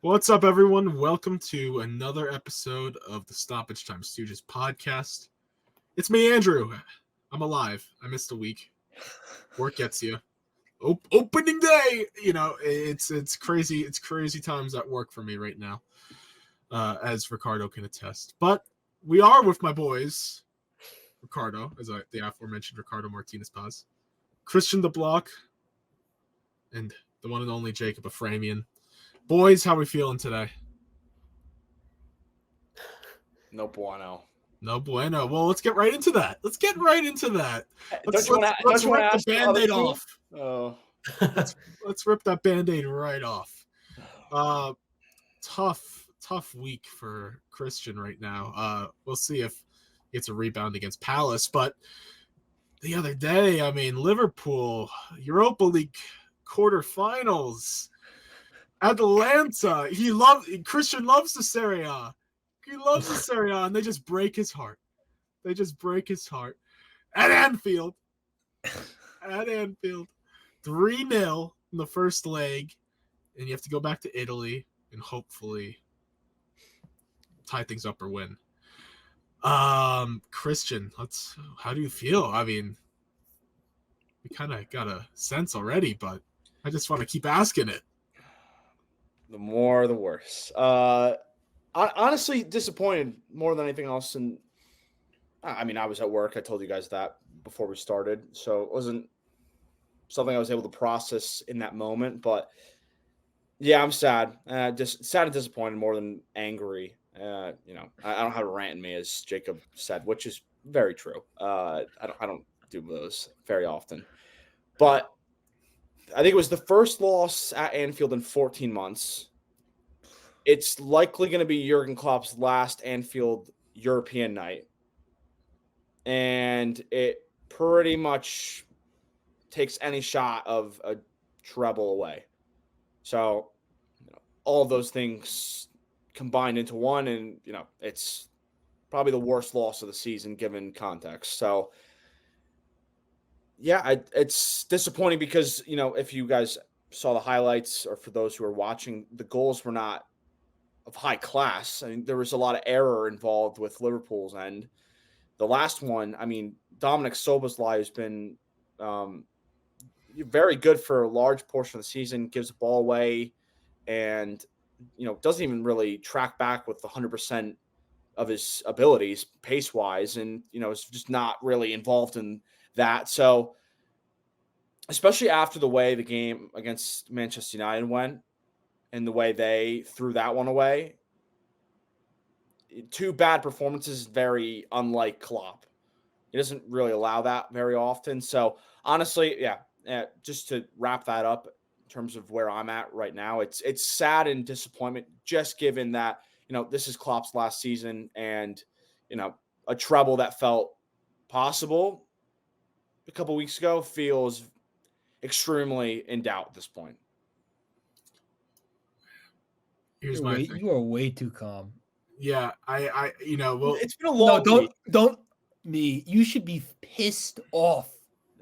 What's up, everyone? Welcome to another episode of the Stoppage Time Stooges podcast. It's me, Andrew. I'm alive. I missed a week. Work gets you. Opening day. It's crazy. It's crazy times at work for me right now, as Ricardo can attest. But we are with my boys, Ricardo, the aforementioned Ricardo Martinez Paz, Christian the Block, and the one and only Jacob Aframian. Boys, how we feeling today? No bueno. No bueno. Well, let's get right into that. Let's rip the Band-Aid off. Oh. Let's rip that Band-Aid right off. Tough week for Christian right now. We'll see if he gets a rebound against Palace. But the other day, Liverpool, Europa League quarterfinals. Atlanta. Christian loves the Serie A. He loves the Serie A, and they just break his heart. At Anfield. 3-0 in the first leg, and you have to go back to Italy and hopefully tie things up or win. Christian, how do you feel? We kind of got a sense already, but I just want to keep asking it. The more, the worse. Honestly, disappointed more than anything else. And I was at work. I told you guys that before we started. So it wasn't something I was able to process in that moment. But yeah, I'm sad. Just sad and disappointed more than angry. I don't have a rant in me, as Jacob said, which is very true. I don't do those very often. But I think it was the first loss at Anfield in 14 months. It's likely going to be Jurgen Klopp's last Anfield European night. And it pretty much takes any shot of a treble away. So, all of those things combined into one, and, it's probably the worst loss of the season given context. So, yeah, it's disappointing because, if you guys saw the highlights, or for those who are watching, the goals were not of high class. There was a lot of error involved with Liverpool's end. The last one, Dominic Szoboszlai has been very good for a large portion of the season, gives the ball away, and, doesn't even really track back with 100% of his abilities pace-wise, and, is just not really involved in that. So, especially after the way the game against Manchester United went and the way they threw that one away, two bad performances, very unlike Klopp. He doesn't really allow that very often. So, honestly, just to wrap that up in terms of where I'm at right now, it's sad and disappointment, just given that, this is Klopp's last season, and, a treble that felt possible a couple weeks ago feels extremely in doubt at this point. Here's my thing. You are way too calm. Yeah, it's been a long week. Don't me. You should be pissed off.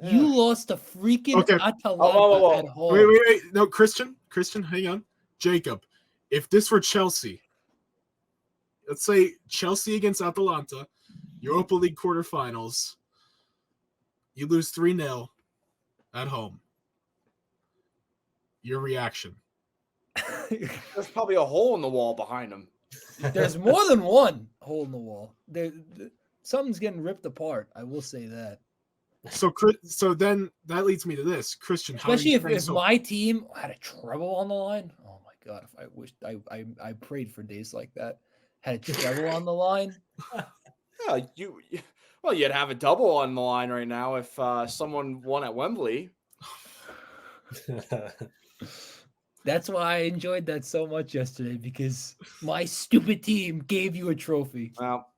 Yeah. You lost a freaking Atalanta at home. Wait. No, Christian, hang on. Jacob, if this were Chelsea, let's say Chelsea against Atalanta, Europa League quarterfinals, you lose 3-0 at home. Your reaction? There's probably a hole in the wall behind him. There's more than one hole in the wall. Something's getting ripped apart. I will say that. So then that leads me to this, Christian. Especially if my team had a treble on the line. Oh my God! If I wished I prayed for days like that. Had a treble on the line. Yeah, you'd have a double on the line right now if someone won at Wembley. That's why I enjoyed that so much yesterday, because my stupid team gave you a trophy. Well,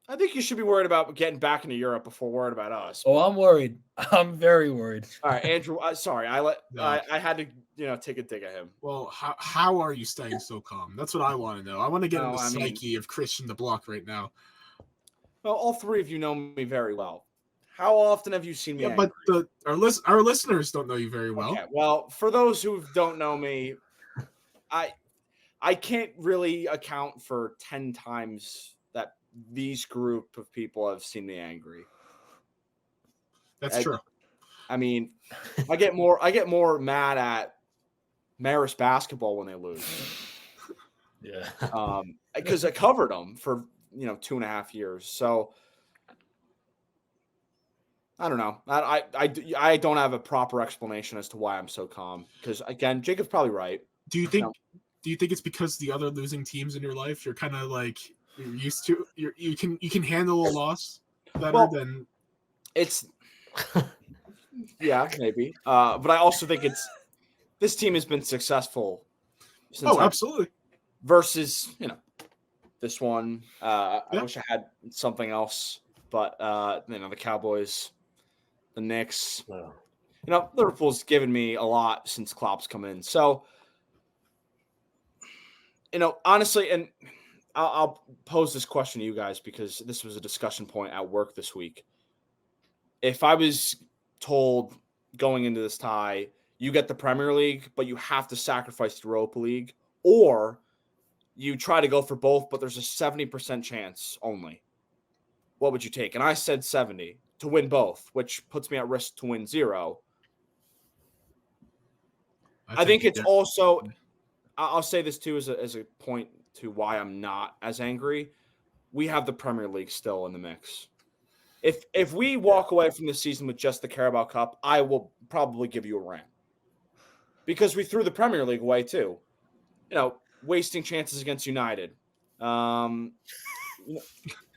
I think you should be worried about getting back into Europe before worried about us. Oh, I'm worried. I'm very worried. All right, Andrew. Sorry, I had to take a dig at him. Well, how are you staying so calm? That's what I want to know. I want to get in the psyche of Christian the Block right now. Well, all three of you know me very well. How often have you seen me? Yeah, but our listeners don't know you very well. Okay, well, for those who don't know me, I can't really account for 10 times that these group of people have seen me angry. That's true. I mean, I get more mad at Marist basketball when they lose. Yeah. Because I covered them for 2.5 years. So I don't know. I don't have a proper explanation as to why I'm so calm. Because again, Jacob's probably right. Do you think it's because the other losing teams in your life you're kind of like you're used to? You can handle a loss better than it's. Yeah, maybe. But I also think this team has been successful since absolutely. Versus, this one. I wish I had something else, but the Cowboys, the Knicks. Wow. Liverpool's given me a lot since Klopp's come in. So, honestly, and I'll pose this question to you guys because this was a discussion point at work this week. If I was told going into this tie, you get the Premier League, but you have to sacrifice the Europa League, or you try to go for both, but there's a 70% chance only, what would you take? And I said 70 to win both, which puts me at risk to win 0. I think it's also, I'll say this too as a point to why I'm not as angry. We have the Premier League still in the mix. If we walk away from the season with just the Carabao Cup, I will probably give you a rant. Because we threw the Premier League away too. Wasting chances against United.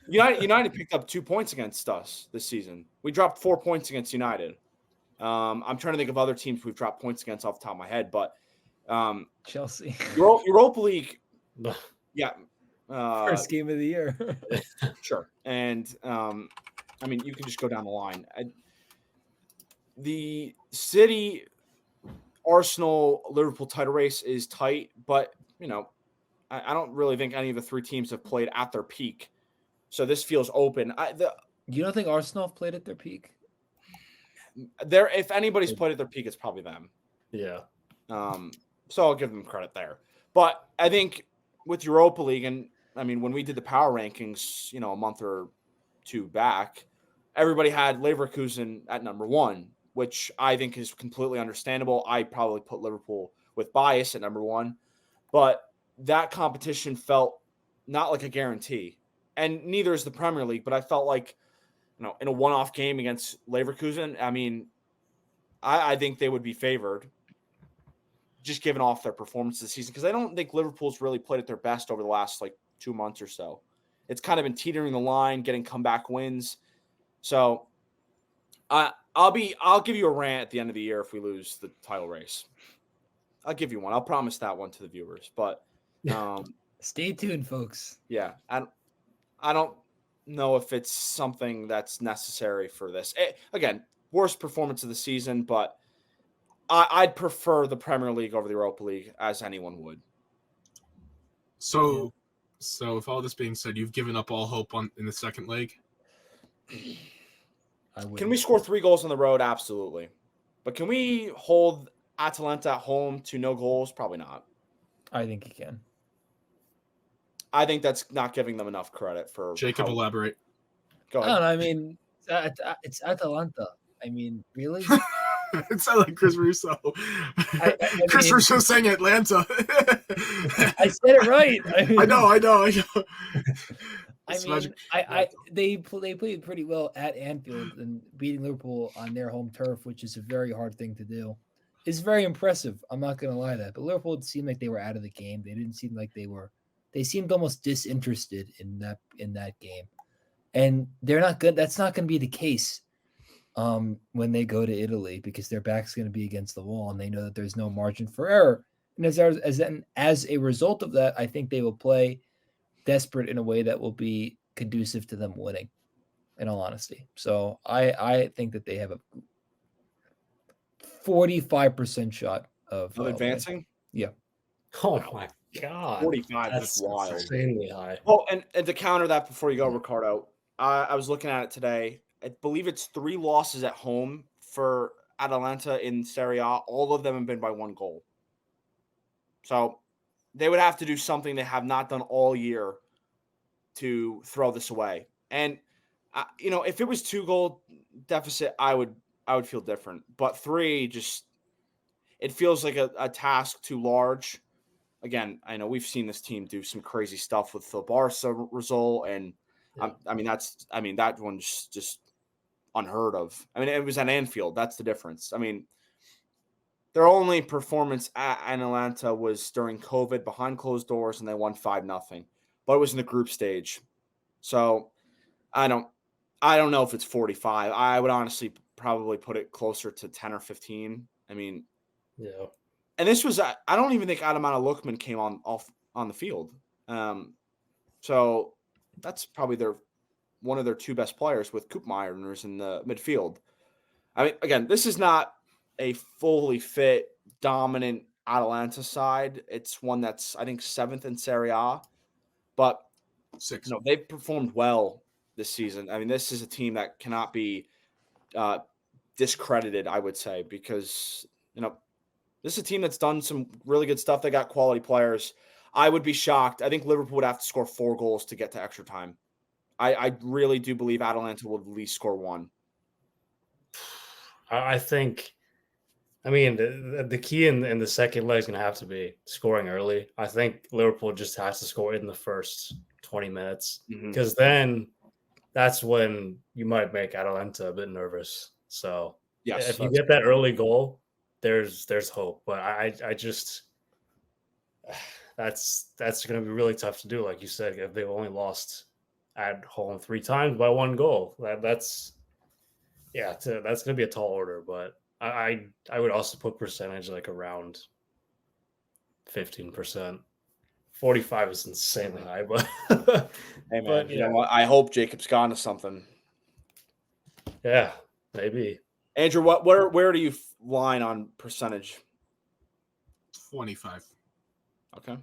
United picked up 2 points against us this season. We dropped 4 points against United. I'm trying to think of other teams we've dropped points against off the top of my head, but Chelsea. Europa League, yeah. First game of the year. Sure. And you can just go down the line. The City, Arsenal, Liverpool title race is tight, but I don't really think any of the 3 teams have played at their peak. So this feels open. You don't think Arsenal have played at their peak? If anybody's played at their peak, it's probably them. Yeah. So I'll give them credit there. But I think with Europa League, and when we did the power rankings, a month or 2 back, everybody had Leverkusen at number 1, which I think is completely understandable. I probably put Liverpool with bias at number 1, but that competition felt not like a guarantee, and neither is the Premier League. But I felt like, in a one-off game against Leverkusen, I think they would be favored, just given off their performance this season, because I don't think Liverpool's really played at their best over the last 2 months or so. It's kind of been teetering the line, getting comeback wins. So I'll give you a rant at the end of the year if we lose the title race. I'll give you one. I'll promise that one to the viewers. But stay tuned, folks. Yeah, I don't know if it's something that's necessary for this. Again, worst performance of the season, but I'd prefer the Premier League over the Europa League, as anyone would. So with all this being said, you've given up all hope in the second leg? Can we score 3 goals on the road? Absolutely. But can we hold Atalanta at home to no goals? Probably not. I think you can. I think that's not giving them enough credit for Jacob. Elaborate. Go ahead. I don't know. It's Atalanta. Really? It sounded like Chris Russo. Chris Russo saying Atlanta. I said it right. I know. They played pretty well at Anfield, and beating Liverpool on their home turf, which is a very hard thing to do, is very impressive. I'm not going to lie to that. But Liverpool seemed like they were out of the game. They didn't seem like they were. They seemed almost disinterested in that game, and they're not good. That's not going to be the case when they go to Italy, because their back's going to be against the wall, and they know that there's no margin for error. And as a result of that, I think they will play desperate in a way that will be conducive to them winning, in all honesty. So I think that they have a 45% shot of advancing. Yeah. Oh my God. 45. That's wild. Insanely high. Oh, and to counter that before you go, Ricardo, I was looking at it today. I believe it's 3 losses at home for Atalanta in Serie A. All of them have been by 1 goal. So they would have to do something they have not done all year to throw this away. And if it was 2-goal deficit, I would feel different. But 3, just it feels like a task too large. Again, I know we've seen this team do some crazy stuff with the Barca result, and that one's just unheard of. I mean, it was at Anfield. That's the difference. I mean, their only performance at Atalanta was during COVID behind closed doors, and they won 5-0. But it was in the group stage. So I don't know if it's 45. I would honestly probably put it closer to 10 or 15. I mean, Yeah. And this was, I don't even think Adamana Lookman came on the field. So that's probably one of their 2 best players with Koopmeiners in the midfield. I mean, again, this is not a fully fit, dominant Atalanta side. It's one that's, I think, 7th in Serie A. But 6. they've performed well this season. I mean, this is a team that cannot be discredited, I would say, because, this is a team that's done some really good stuff. They got quality players. I would be shocked. I think Liverpool would have to score 4 goals to get to extra time. I really do believe Atalanta will at least score 1. I think, the key in the second leg is going to have to be scoring early. I think Liverpool just has to score in the first 20 minutes because then that's when you might make Atalanta a bit nervous. So if you get that early goal, there's hope. But I just that's going to be really tough to do. Like you said, if they've only lost at home 3 times by 1 goal, that's going to be a tall order. But I would also put percentage like around 15%. 45 is insanely high, but hey man, but, you know what? I hope Jacob's gone to something. Yeah, maybe. Andrew, where do you line on percentage? 25. Okay.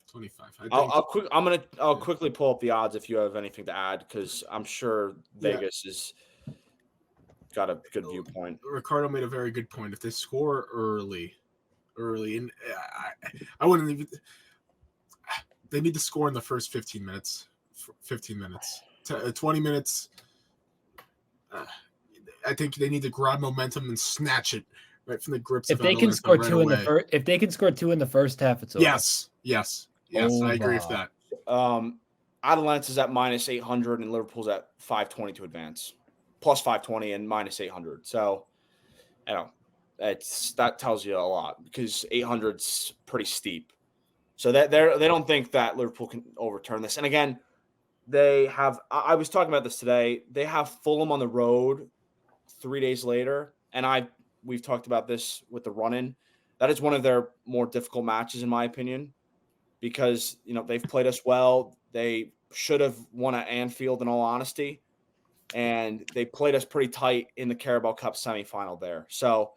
25. I'll quickly pull up the odds if you have anything to add, because I'm sure Vegas is got a good viewpoint. Ricardo made a very good point. If they score early, and I wouldn't even. They need to score in the first 15 minutes. 20 minutes. I think they need to grab momentum and snatch it right from the grips. If they can score 2 in the first, if they can score 2 in the first half, it's over. Yes. I agree with that. Atalanta's at -800 and Liverpool's at 520 to advance, plus 520 and -800. So, that tells you a lot, because 800's pretty steep. So that they don't think that Liverpool can overturn this. And again, they have. I was talking about this today. They have Fulham on the road 3 days later, and we've talked about this with the run-in. That is one of their more difficult matches, in my opinion, because they've played us well. They should have won at Anfield, in all honesty, and they played us pretty tight in the Carabao Cup semifinal there. So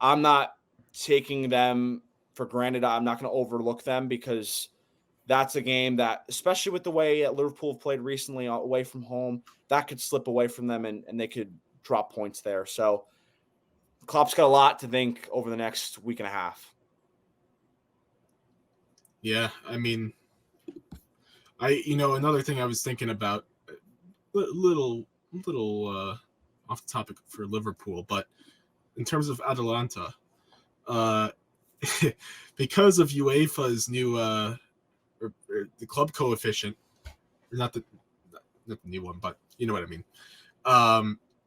I'm not taking them for granted. I'm not going to overlook them, because that's a game that, especially with the way Liverpool have played recently away from home, that could slip away from them and they could drop points there. So Klopp's got a lot to think over the next week and a half. Yeah, I mean, another thing I was thinking about, little off the topic for Liverpool, but in terms of Atalanta, because of UEFA's new the club coefficient, not the new one, but you know what I mean.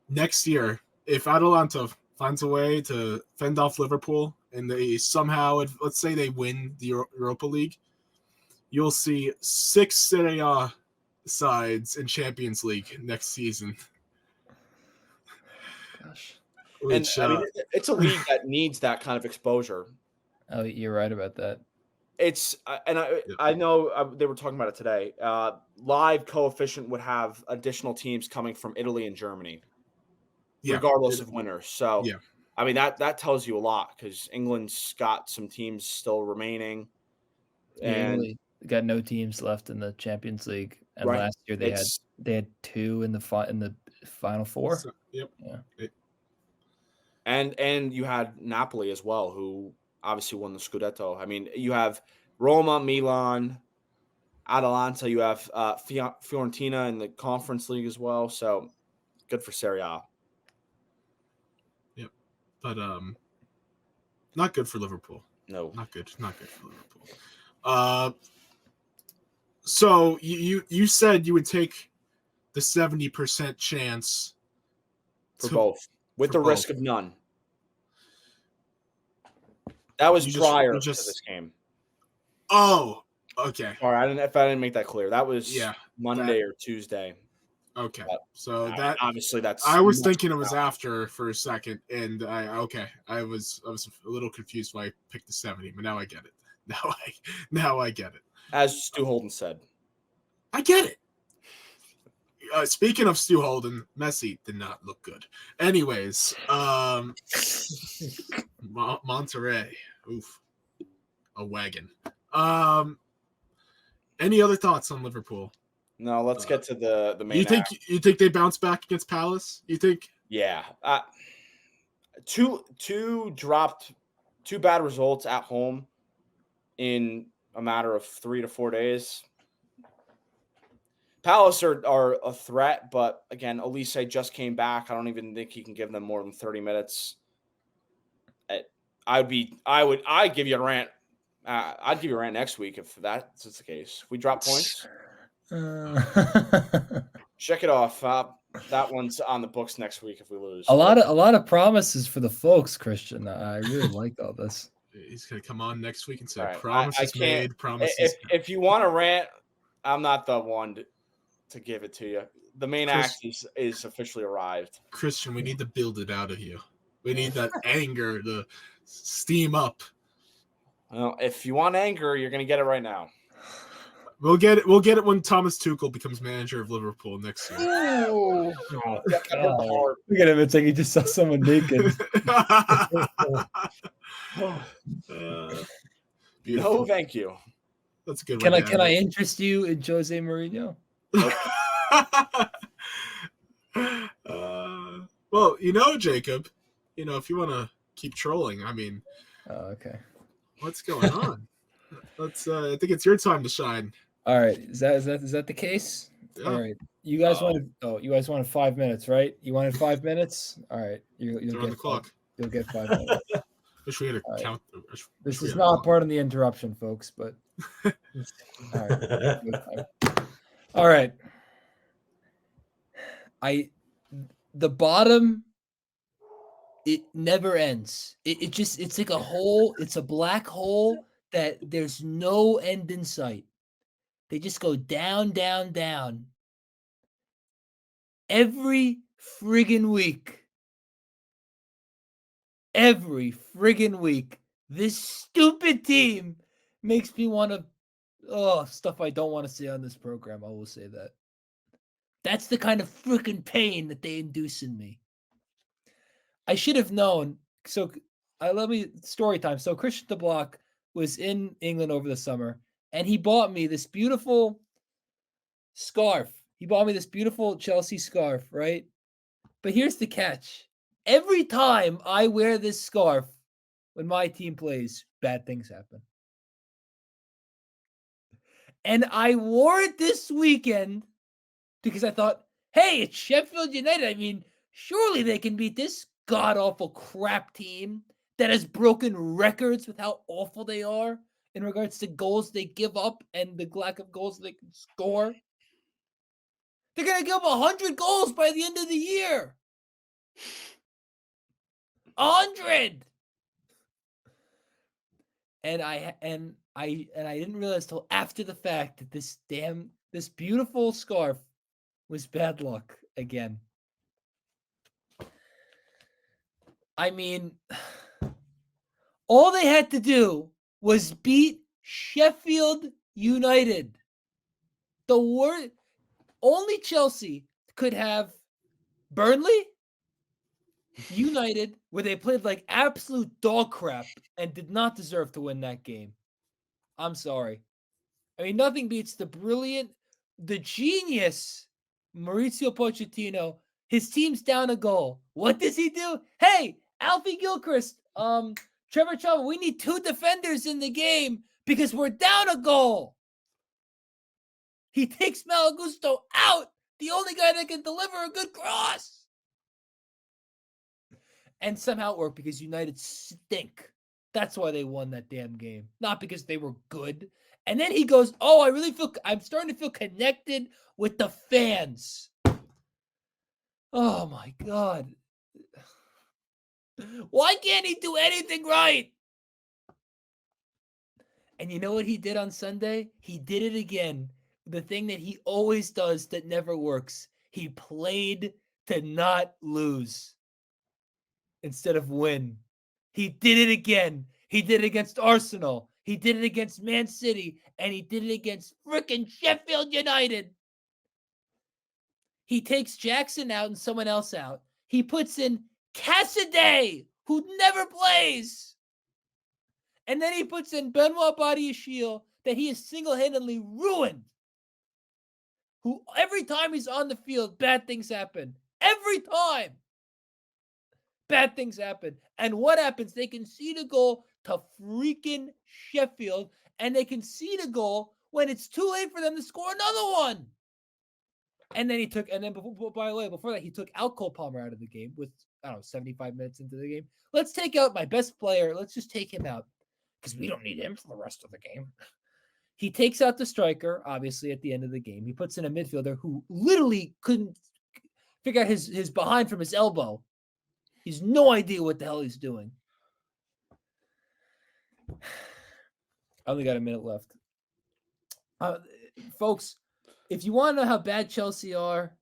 Next year, if Atalanta finds a way to fend off Liverpool and they somehow, let's say they win the Europa League, you'll see 6 Serie A sides in Champions League next season. Gosh. Which, it's a league that needs that kind of exposure. Oh, you're right about that. I know they were talking about it today. Live coefficient would have additional teams coming from Italy and Germany, regardless of winners. So, I mean, that tells you a lot, because England's got some teams still remaining. And Italy got no teams left in the Champions League, and last year they had 2 in the final 4. So, yep. Yeah. And you had Napoli as well, who obviously won the Scudetto. I mean, you have Roma, Milan, Atalanta. You have Fiorentina in the Conference League as well. So good for Serie A. Yep, but not good for Liverpool. No, Not good for Liverpool. So you said you would take the 70% chance for both, with for the risk both. of none. That was prior to just this game. Oh, okay. Sorry, if I didn't make that clear. That was Monday or Tuesday. Okay, But, so that obviously that's. I was thinking it was after for a second, and I was a little confused why I picked the 70, but now I get it. Now I get it. As Stu Holden said, I get it. Speaking of Stu Holden, Messi did not look good. Anyways, Monterrey, oof, a wagon. Any other thoughts on Liverpool? No, let's get to the main. You think they bounce back against Palace? You think? Yeah. Two bad results at home in a matter of 3 to 4 days. Palace are a threat, but again, Elise just came back. I don't even think he can give them more than 30 minutes. I'd give you a rant. I'd give you a rant next week if that's the case. If we drop points. Check it off. That one's on the books next week if we lose. A lot of promises for the folks, Christian. I really like all this. He's gonna come on next week and say right. promises made, promises. If you want to rant, I'm not the one to give it to you. The main act is officially arrived. Christian, we need to build it out of you. We need that anger to steam up. Well, if you want anger, you're gonna get it right now. We'll get it. We'll get it when Thomas Tuchel becomes manager of Liverpool next year. Oh, look at him! It's like he just saw someone naked. No, thank you. That's a good. Can I interest you in Jose Mourinho? Well, Jacob, if you want to keep trolling, I mean, okay. What's going on? Let's. I think it's your time to shine. All right. Is that the case? Yeah. All right. You guys wanted 5 minutes, right? You wanted 5 minutes. All right. You'll get on the clock. You'll get 5 minutes. Wish we had a count. This is not part of the interruption, folks. But all right. All right. The bottom. It never ends. It's like a hole. It's a black hole that there's no end in sight. They just go down, down, down. Every friggin' week. Every friggin' week. This stupid team makes me want to, stuff I don't want to say on this program. I will say that. That's the kind of friggin' pain that they induce in me. I should have known. So story time. So Christian DeBlock was in England over the summer, and he bought me this beautiful scarf. He bought me this beautiful Chelsea scarf, right? But here's the catch. Every time I wear this scarf when my team plays, bad things happen. And I wore it this weekend because I thought, hey, it's Sheffield United. I mean, surely they can beat this god-awful crap team that has broken records with how awful they are in regards to goals they give up and the lack of goals they can score. They're going to give up 100 goals by the end of the year. 100! And I didn't realize till after the fact that this beautiful scarf was bad luck again. I mean, all they had to do was beat Sheffield United. The worst. Only Chelsea could have Burnley, United, where they played like absolute dog crap and did not deserve to win that game. I'm sorry. I mean, nothing beats the genius Mauricio Pochettino. His team's down a goal. What does he do? Hey, Alfie Gilchrist, Trevor Chalmers, we need 2 defenders in the game because we're down a goal. He takes Malagusto out, the only guy that can deliver a good cross. And somehow it worked because United stink. That's why they won that damn game. Not because they were good. And then he goes, oh, I'm starting to feel connected with the fans. Oh my God. Why can't he do anything right? And you know what he did on Sunday? He did it again. The thing that he always does that never works. He played to not lose instead of win. He did it again. He did it against Arsenal. He did it against Man City. And he did it against freaking Sheffield United. He takes Jackson out and someone else out. He puts in Cassidy, who never plays. And then he puts in Benoit Badiashile that he has single-handedly ruined. Who every time he's on the field, bad things happen. Every time. Bad things happen. And what happens? They concede a goal to freaking Sheffield, and they concede a goal when it's too late for them to score another one. And then before that, he took out Cole Palmer out of the game with, 75 minutes into the game. Let's take out my best player. Let's just take him out because we don't need him for the rest of the game. He takes out the striker, obviously, at the end of the game. He puts in a midfielder who literally couldn't figure out his behind from his elbow. He's no idea what the hell he's doing. I only got a minute left. Folks, if you want to know how bad Chelsea are,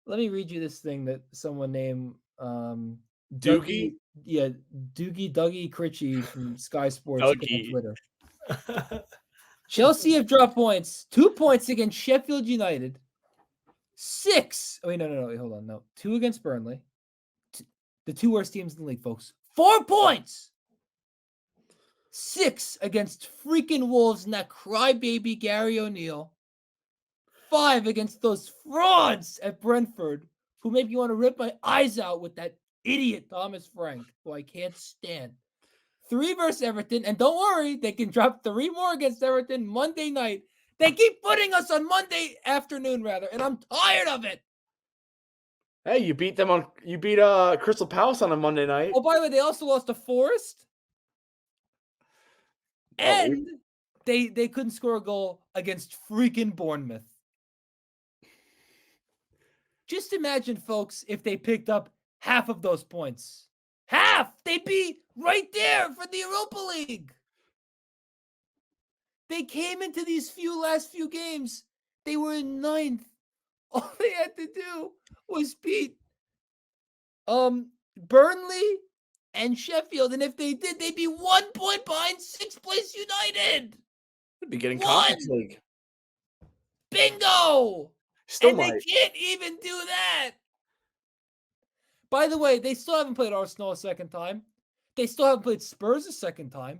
let me read you this thing that someone named Doogie? Dougie Critchie from Sky Sports on Dougie. Twitter. Chelsea have dropped points. 2 points against Sheffield United. 6. Oh, wait, no. Wait, hold on. No. 2 against Burnley. The 2 worst teams in the league, folks. 4 points. 6 against freaking Wolves and that crybaby Gary O'Neill. 5 against those frauds at Brentford who make me want to rip my eyes out with that idiot Thomas Frank, who I can't stand. 3 versus Everton, and don't worry, they can drop 3 more against Everton Monday night. They keep putting us on Monday afternoon, rather, and I'm tired of it. Hey, you beat Crystal Palace on a Monday night. Oh, by the way, they also lost to Forest, and they couldn't score a goal against freaking Bournemouth. Just imagine, folks, if they picked up half of those points. Half! They'd be right there for the Europa League. They came into these last few games. They were in 9th. All they had to do was beat Burnley and Sheffield. And if they did, they'd be 1 point behind 6th place United. They'd be getting Conference League. Bingo! Still They can't even do that. By the way, they still haven't played Arsenal a second time. They still haven't played Spurs a second time.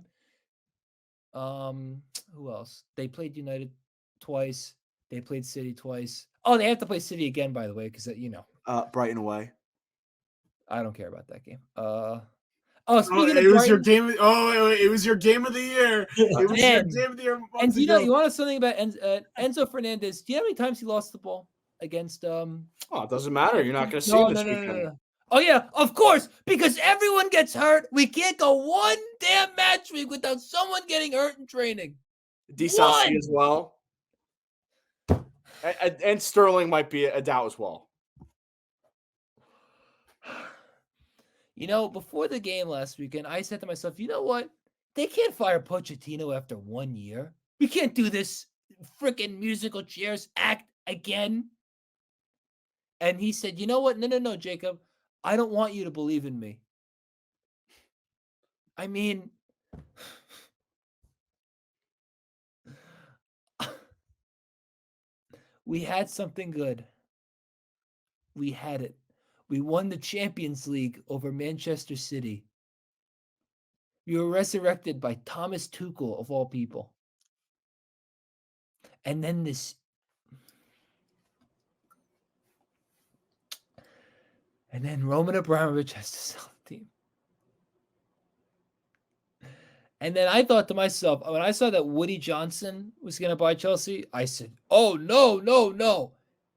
Who else? They played United twice. They played City twice. Oh, they have to play City again, by the way, because Brighton away. I don't care about that game. Speaking of Brighton, it was your game of the year. It was your game of the year. And you want to know something about Enzo Fernandez? Do you know how many times he lost the ball against? It doesn't matter. You're not going to see him this weekend. No. Oh yeah, of course, because everyone gets hurt. We can't go one damn match week without someone getting hurt in training. Disasi as well, and Sterling might be a doubt as well. Before the game last weekend, I said to myself, you know what? They can't fire Pochettino after 1 year. We can't do this freaking musical chairs act again. And he said, you know what? No, Jacob. I don't want you to believe in me. I mean, we had something good. We had it. We won the Champions League over Manchester City. We were resurrected by Thomas Tuchel, of all people. And then And then Roman Abramovich has to sell the team. And then I thought to myself, when I saw that Woody Johnson was going to buy Chelsea, I said, oh, no.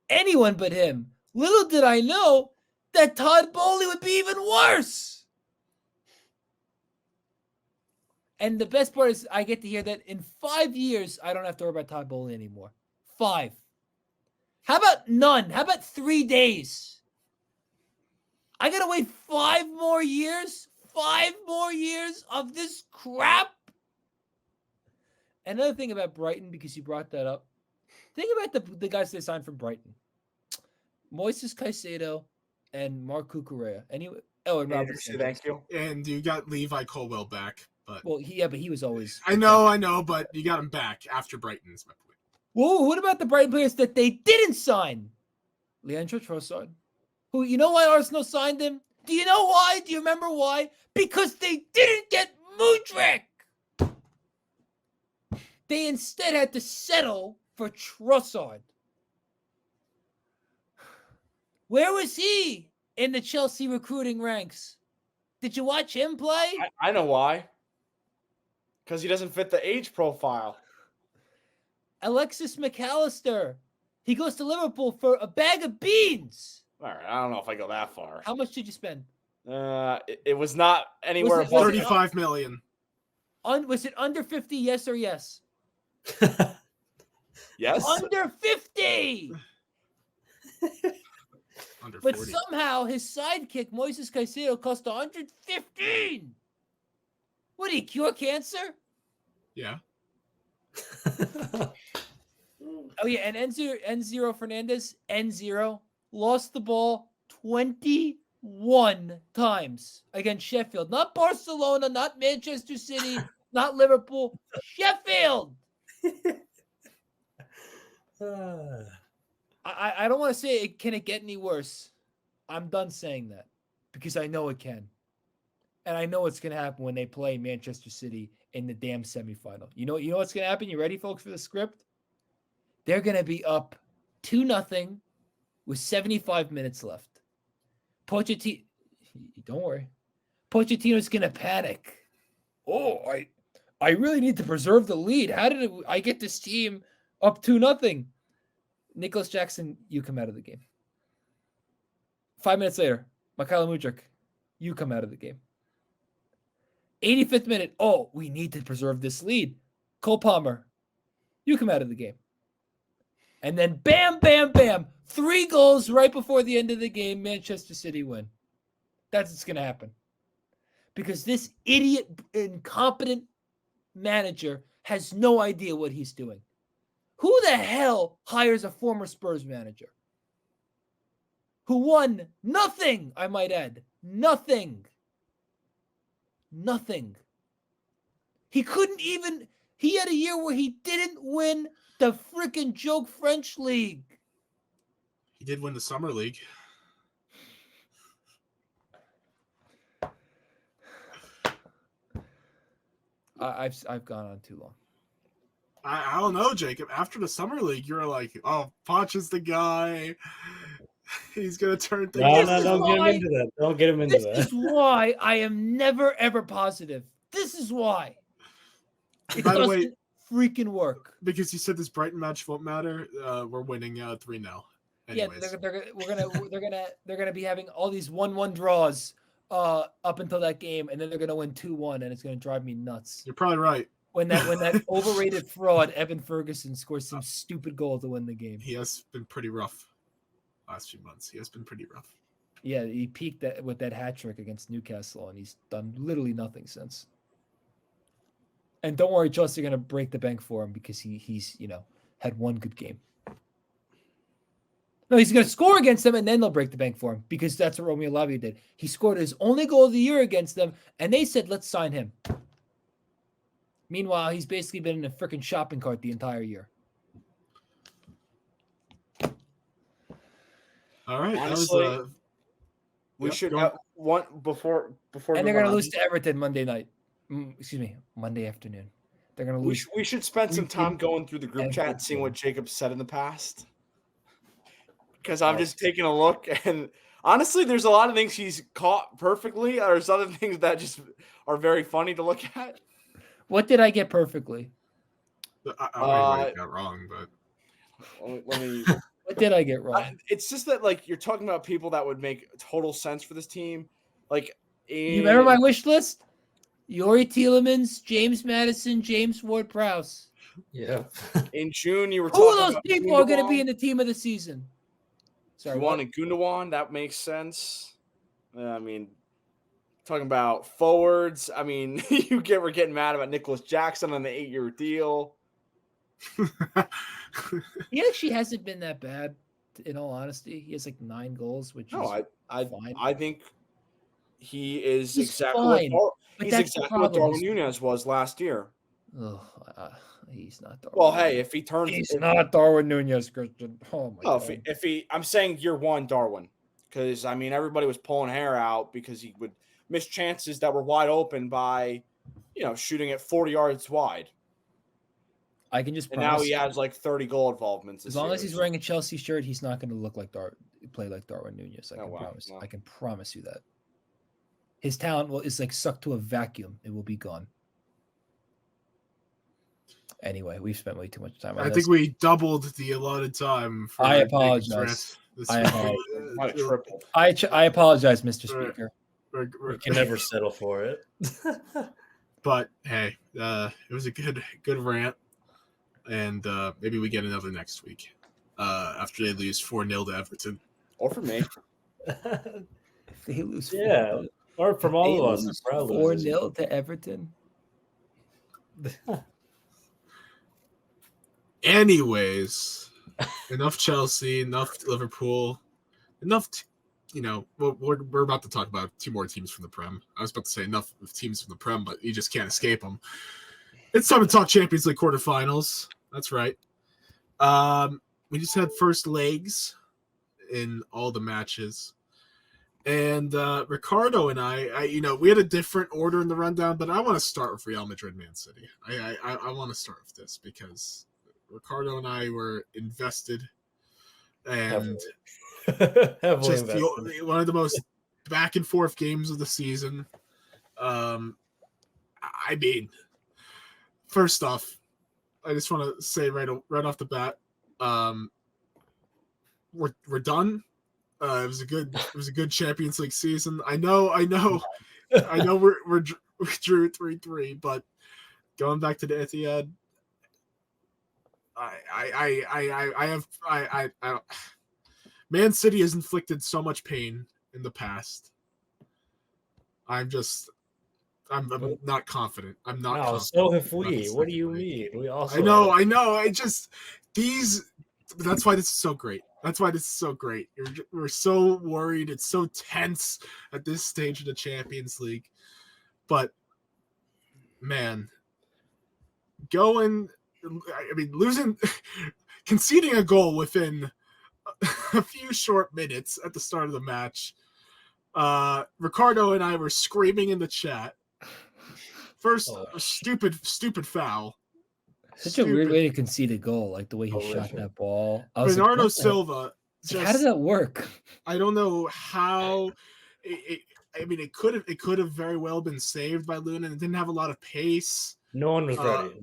Anyone but him. Little did I know that Todd Bowley would be even worse. And the best part is I get to hear that in 5 years, I don't have to worry about Todd Bowley anymore. 5. How about none? How about 3 days? I got to wait 5 more years? 5 more years of this crap? Another thing about Brighton, because you brought that up. Think about the guys they signed from Brighton. Moises Caicedo and Mark Cucurella. And Robert Sanchez. Thank you. And you got Levi Colwell back. But Well, but he was always. I know, but you got him back after Brighton is my point. Well, what about the Brighton players that they didn't sign? Leandro Trossard, who, you know why Arsenal signed him? Do you know why? Do you remember why? Because they didn't get Mudryk. They instead had to settle for Trossard. Where was he in the Chelsea recruiting ranks? Did you watch him play? I know why. Because he doesn't fit the age profile. Alexis McAllister. He goes to Liverpool for a bag of beans. All right, I don't know if I go that far. How much did you spend? It was not anywhere Was it- above 35 million. Was it under 50, yes or yes? Yes. Under 50! Under But 40. somehow his sidekick, Moises Caicedo, cost 115. Would he cure cancer? Yeah. Oh, yeah, and N0 Fernandez, N0, lost the ball 21 times against Sheffield. Not Barcelona, not Manchester City, not Liverpool. Sheffield! I don't want to say can it get any worse. I'm done saying that because I know it can. And I know what's going to happen when they play Manchester City in the damn semifinal. You know what's going to happen? You ready, folks, for the script? They're going to be up 2-0 with 75 minutes left. Pochettino, don't worry. Pochettino's going to panic. Oh, I really need to preserve the lead. How did I get this team up 2-0? Nicholas Jackson, you come out of the game. 5 minutes later, Mykhailo Mudryk, you come out of the game. 85th minute, oh, we need to preserve this lead. Cole Palmer, you come out of the game. And then bam, bam, bam, 3 goals right before the end of the game, Manchester City win. That's what's going to happen. Because this idiot, incompetent manager has no idea what he's doing. Who the hell hires a former Spurs manager? Who won nothing, I might add. Nothing. He had a year where he didn't win the freaking joke French league. He did win the summer league. I've gone on too long. I don't know, Jacob. After the summer league, you're like, oh, Poch is the guy. He's gonna turn things. No, don't get him into that. Don't get him into that. This is why I am never ever positive. This is why. It By the doesn't way, freaking work. because you said this Brighton match won't matter, we're winning 3-0. Anyways. Yeah, they're gonna be having all these 1-1 draws up until that game, and then they're gonna win 2-1, and it's gonna drive me nuts. You're probably right. When that overrated fraud Evan Ferguson scores some stupid goal to win the game. He has been pretty rough last few months. He has been pretty rough. Yeah, he peaked with that hat trick against Newcastle, and he's done literally nothing since. And don't worry, Chelsea are gonna break the bank for him because he's had one good game. No, he's gonna score against them, and then they'll break the bank for him because that's what Romeo Lavia did. He scored his only goal of the year against them, and they said, "Let's sign him." Meanwhile, he's basically been in a freaking shopping cart the entire year. All right, Honestly, that was we Yep, should go on. one before. And they're gonna lose to Everton Monday night. Monday afternoon. They're gonna lose. We should spend some time going through the group and chat and seeing what Everton. Jacob said in the past. Because I'm just taking a look, and honestly, there's a lot of things he's caught perfectly. There's other things that just are very funny to look at. What did I get perfectly? I might have got wrong, but Let me. What did I get wrong? It's just that like you're talking about people that would make total sense for this team. Like You remember my wish list? Yori Tielemans, James Madison, James Ward-Prowse. Yeah. in June you were Who of talking those about people are going to be Gundogan. in the team of the season? Sorry, Gundogan and Gundogan, that makes sense. I mean, talking about forwards. I mean, we're getting mad about Nicholas Jackson on the 8-year deal. He actually hasn't been that bad, in all honesty. He has like 9 goals, which is fine. I think he is He's exactly fine, what but he's that's the exactly what problem. Darwin Nunez was last year. Oh, he's not Darwin. Well, hey, if he turns, He's not Darwin Nunez, Christian. Oh my no, god. if he, I'm saying year one Darwin, because I mean everybody was pulling hair out because he would miss chances that were wide open by, shooting at 40 yards wide. I can just And promise now he has like 30 goal involvements. as long as he's wearing a Chelsea shirt, he's not going to look like play like Darwin Nunez. Promise. No. I can promise you that. His talent is like sucked to a vacuum. It will be gone. Anyway, we've spent way too much time on I this. think we doubled the allotted time. I apologize. I apologize, Mr. Speaker. We can never settle for it. But hey, it was a good rant, and maybe we get another next week after they lose 4-0 to Everton. Or for me. If they lose, yeah, or from all of us, 4-0 to Everton. Anyways, enough Chelsea, enough Liverpool, enough. We're about to talk about 2 more teams from the Prem. I was about to say enough of teams from the Prem, but you just can't escape them. It's time to talk Champions League quarterfinals. That's right. We just had first legs in all the matches. And Ricardo and I, we had a different order in the rundown, but I want to start with Real Madrid, Man City. I want to start with this because Ricardo and I were invested, and heavily just one of the most back and forth games of the season. I mean, first off, I just want to say right off the bat, we're done. It was a good Champions League season. I know we drew 3-3, but going back to the Etihad, I Man City has inflicted so much pain in the past. I'm not confident. I'm not confident. So have we. What do you mean? We also I know. That's why this is so great. We're so worried. It's so tense at this stage of the Champions League. But man, conceding a goal within a few short minutes at the start of the match. Ricardo and I were screaming in the chat. First, stupid foul. Such a weird way to concede a goal, like the way he shot that ball. Bernardo Silva. How did that work? I don't know how. It could have very well been saved by Luna. It didn't have a lot of pace. No one was ready.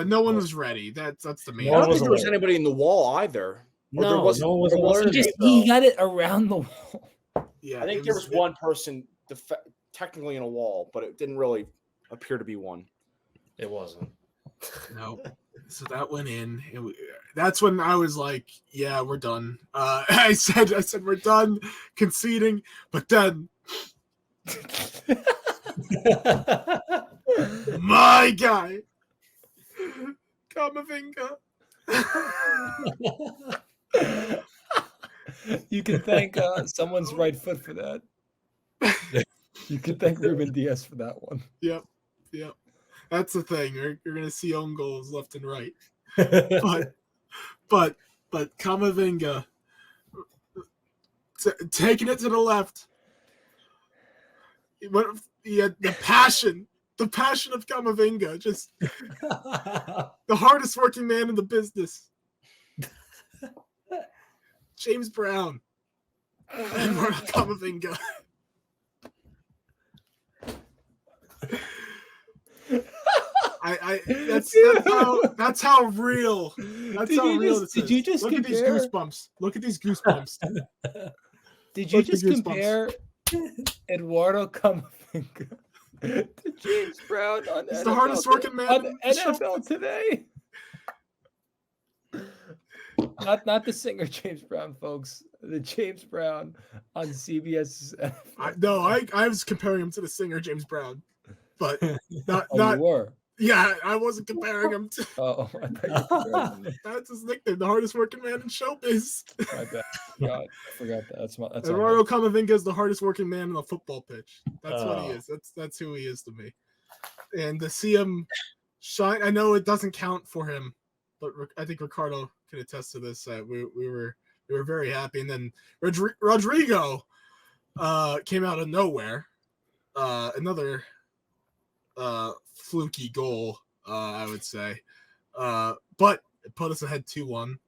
No one was ready. That's the main. I don't think there was anybody in the wall either. No one was alert. He got it around the wall. Yeah, I think there was one person technically in a wall, but it didn't really appear to be one. It wasn't. No. So that went in. That's when I was like, "Yeah, we're done." I said, "We're done conceding," but then my guy, Camavinga. You can thank someone's right foot for that. You can thank Ruben Diaz for that one. Yep. That's the thing. You're gonna see own goals left and right. But Camavinga taking it to the left. He had the passion of Camavinga, just the hardest working man in the business. James Brown and Camavinga. That's how real. That's how real this is. Did you just Look compare? at these goosebumps. Look at these goosebumps. Did you Look at the just goosebumps. compare Eduardo Camavinga to James Brown on He's NFL the hardest working man on in the show. NFL today? Not the singer James Brown, folks. The James Brown on CBS. I was comparing him to the singer James Brown, but not. You were. Yeah, I wasn't comparing him to. Oh, I thought you were comparing him. That's his nickname, the hardest working man in showbiz. My bad. I forgot that. That's Eduardo Camavinga is the hardest working man on a football pitch. That's what he is. That's who he is to me. And to see him shine, I know it doesn't count for him, but I think Ricardo can attest to this. We were very happy, and then Rodrigo came out of nowhere. Another fluky goal, I would say, but it put us ahead 2-1.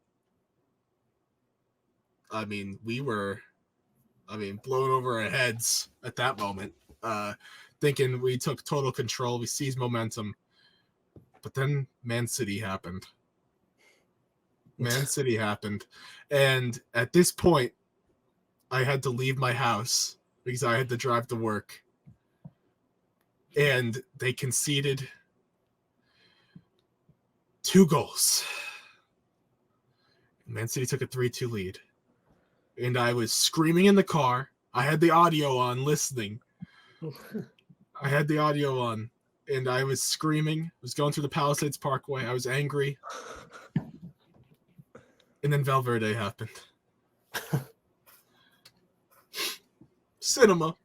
I mean, we were, blown over our heads at that moment, thinking we took total control. We seized momentum, but then Man City happened. And at this point, I had to leave my house because I had to drive to work. And they conceded 2 goals. Man City took a 3-2 lead. And I was screaming in the car. I had the audio on, listening. And I was screaming. I was going through the Palisades Parkway. I was angry. And then Valverde happened. Cinema.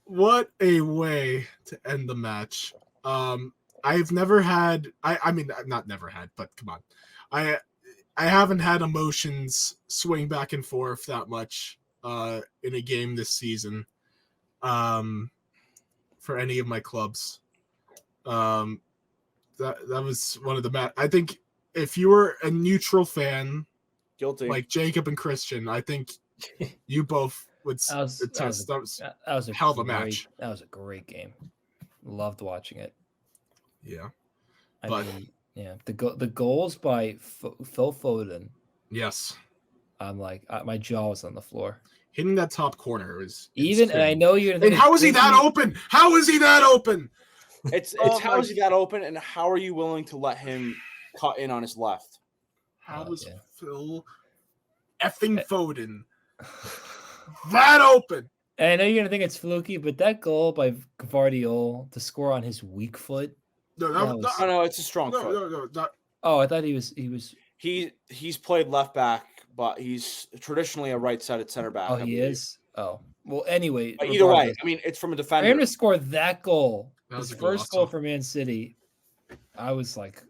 What a way to end the match. I've never had, not never had, but come on. I haven't had emotions swing back and forth that much in a game this season for any of my clubs. That was one of the I think if you were a neutral fan, guilty, like Jacob and Christian, I think you both would attest. That was a hell of a match. That was a great game. Loved watching it. Yeah, the goals by Phil Foden. Yes, I'm like my jaw was on the floor. Hitting that top corner was even, and I know you're. And how is he that open? How is he that open? It's how is he that open, and how are you willing to let him cut in on his left? How is Phil effing Foden that open? And I know you're gonna think it's fluky, but that goal by Gvardiol to score on his weak foot. No, it's a strong foot. Oh, I thought he was. He's played left back, but he's traditionally a right-sided center back. Oh, he is. Oh, well. Anyway, but either way, it's from a defender. For him to score that goal, his first goal for Man City, I was like,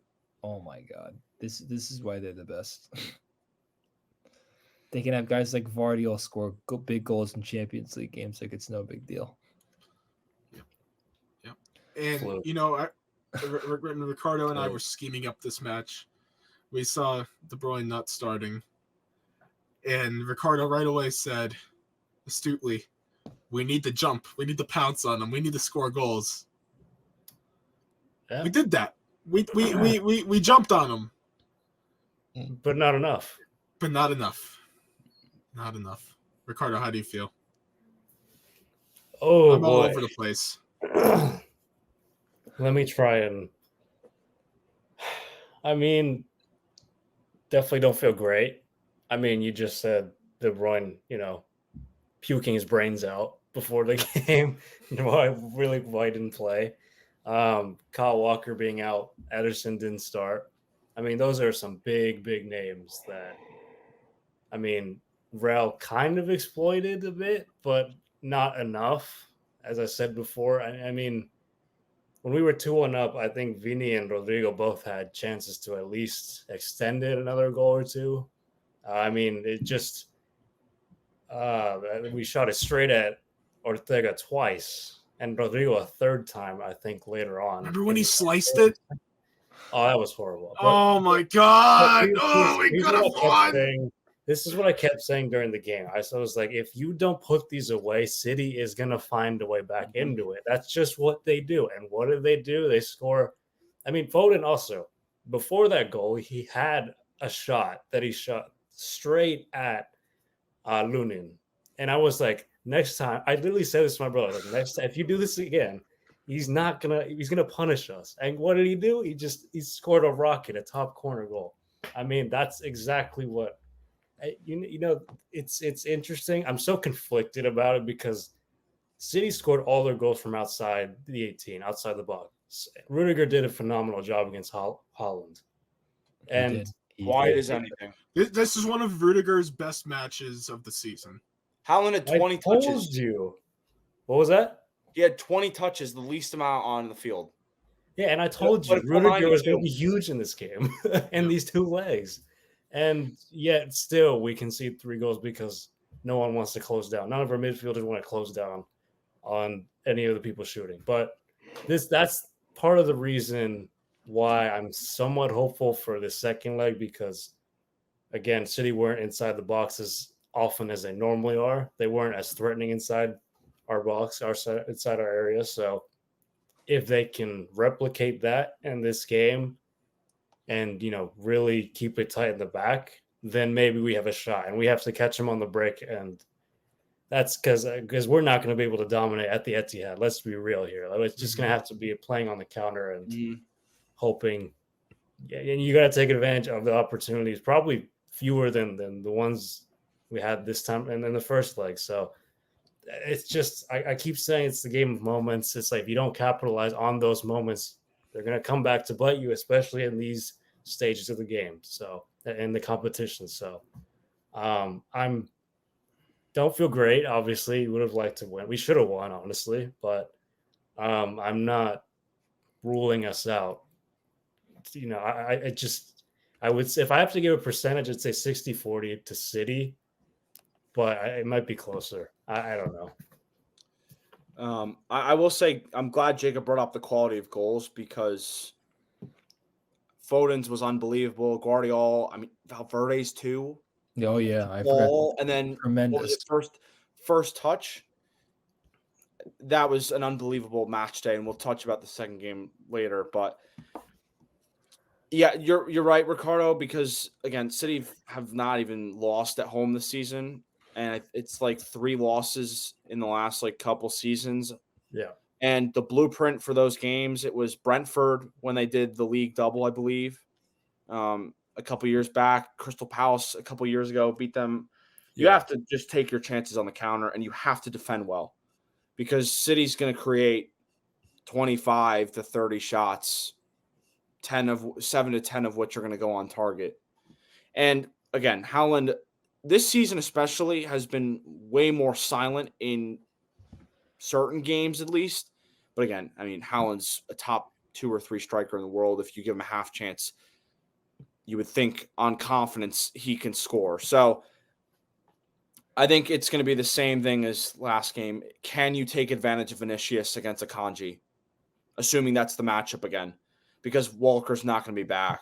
"Oh my god, this is why they're the best." They can have guys like Gvardiol score big goals in Champions League games like it's no big deal. Yeah. And Ricardo and I were scheming up this match. We saw De Bruyne not starting, and Ricardo right away said, astutely, "We need to jump. We need to pounce on them. We need to score goals." Yeah. We did that. We jumped on them, but not enough. Not enough. Ricardo, how do you feel? Oh, I'm all over the place. Let me try and. Definitely don't feel great. You just said De Bruyne, puking his brains out before the game. Why he didn't play. Kyle Walker being out. Ederson didn't start. Those are some big names that, Real kind of exploited a bit, but not enough. As I said before, when we were 2-1 up, I think Vini and Rodrigo both had chances to at least extend it another goal or two. It just we shot it straight at Ortega twice, and Rodrigo a third time, I think, later on. Remember when he sliced it? Oh, that was horrible. Oh my god! We could have won. this is what I kept saying during the game. I was like, if you don't put these away, City is going to find a way back into it. That's just what they do. And what do? They score. I mean, Foden also, before that goal, he had a shot that he shot straight at Lunin. And I was like, next time, I literally said this to my brother, like, next time, if you do this again, he's gonna punish us. And what did he do? He scored a rocket, a top corner goal. I mean, that's exactly what it's interesting. I'm so conflicted about it because City scored all their goals from outside the 18, outside the box. Rudiger did a phenomenal job against Holland. And quiet as anything. This is one of Rudiger's best matches of the season. Haaland had 20 touches. You. What was that? He had 20 touches, the least amount on the field. Yeah, and I told you, Rudiger was going to be huge in this game and these two legs. And yet still we concede 3 goals because no one wants to close down. None of our midfielders want to close down on any of the people shooting. But that's part of the reason why I'm somewhat hopeful for the second leg because, again, City weren't inside the box as often as they normally are. They weren't as threatening inside our box, inside our area. So if they can replicate that in this game and, really keep it tight in the back, then maybe we have a shot. And we have to catch them on the break. And that's because we're not going to be able to dominate at the Etihad. Let's be real here. It's just going to have to be playing on the counter and hoping. Yeah, and you got to take advantage of the opportunities, probably fewer than the ones we had this time and then the first leg. So it's just, I keep saying it's the game of moments. It's like if you don't capitalize on those moments, they're going to come back to bite you, especially in these stages of the game. So in the competition. So I'm don't feel great. Obviously, would have liked to win. We should have won, honestly, but I'm not ruling us out. I would say if I have to give a percentage, I'd say 60-40 to City, but it might be closer. I don't know. I will say I'm glad Jacob brought up the quality of goals because Foden's was unbelievable. Guardiola, Valverde's too. Oh yeah, I forgot. And then Tremendous. First touch. That was an unbelievable match day, and we'll touch about the second game later. But yeah, you're right, Ricardo, because again, City have not even lost at home this season. And it's like 3 losses in the last couple seasons. Yeah. And the blueprint for those games, it was Brentford when they did the league double, I believe. A couple years back, Crystal Palace a couple years ago beat them. You have to just take your chances on the counter, and you have to defend well because City's going to create 25 to 30 shots, 7 to 10 of which are going to go on target. And again, Haaland, this season especially, has been way more silent in certain games at least. But again, Haaland's a top 2 or 3 striker in the world. If you give him a half chance, you would think on confidence he can score. So I think it's going to be the same thing as last game. Can you take advantage of Vinicius against Akanji, assuming that's the matchup again? Because Walker's not going to be back.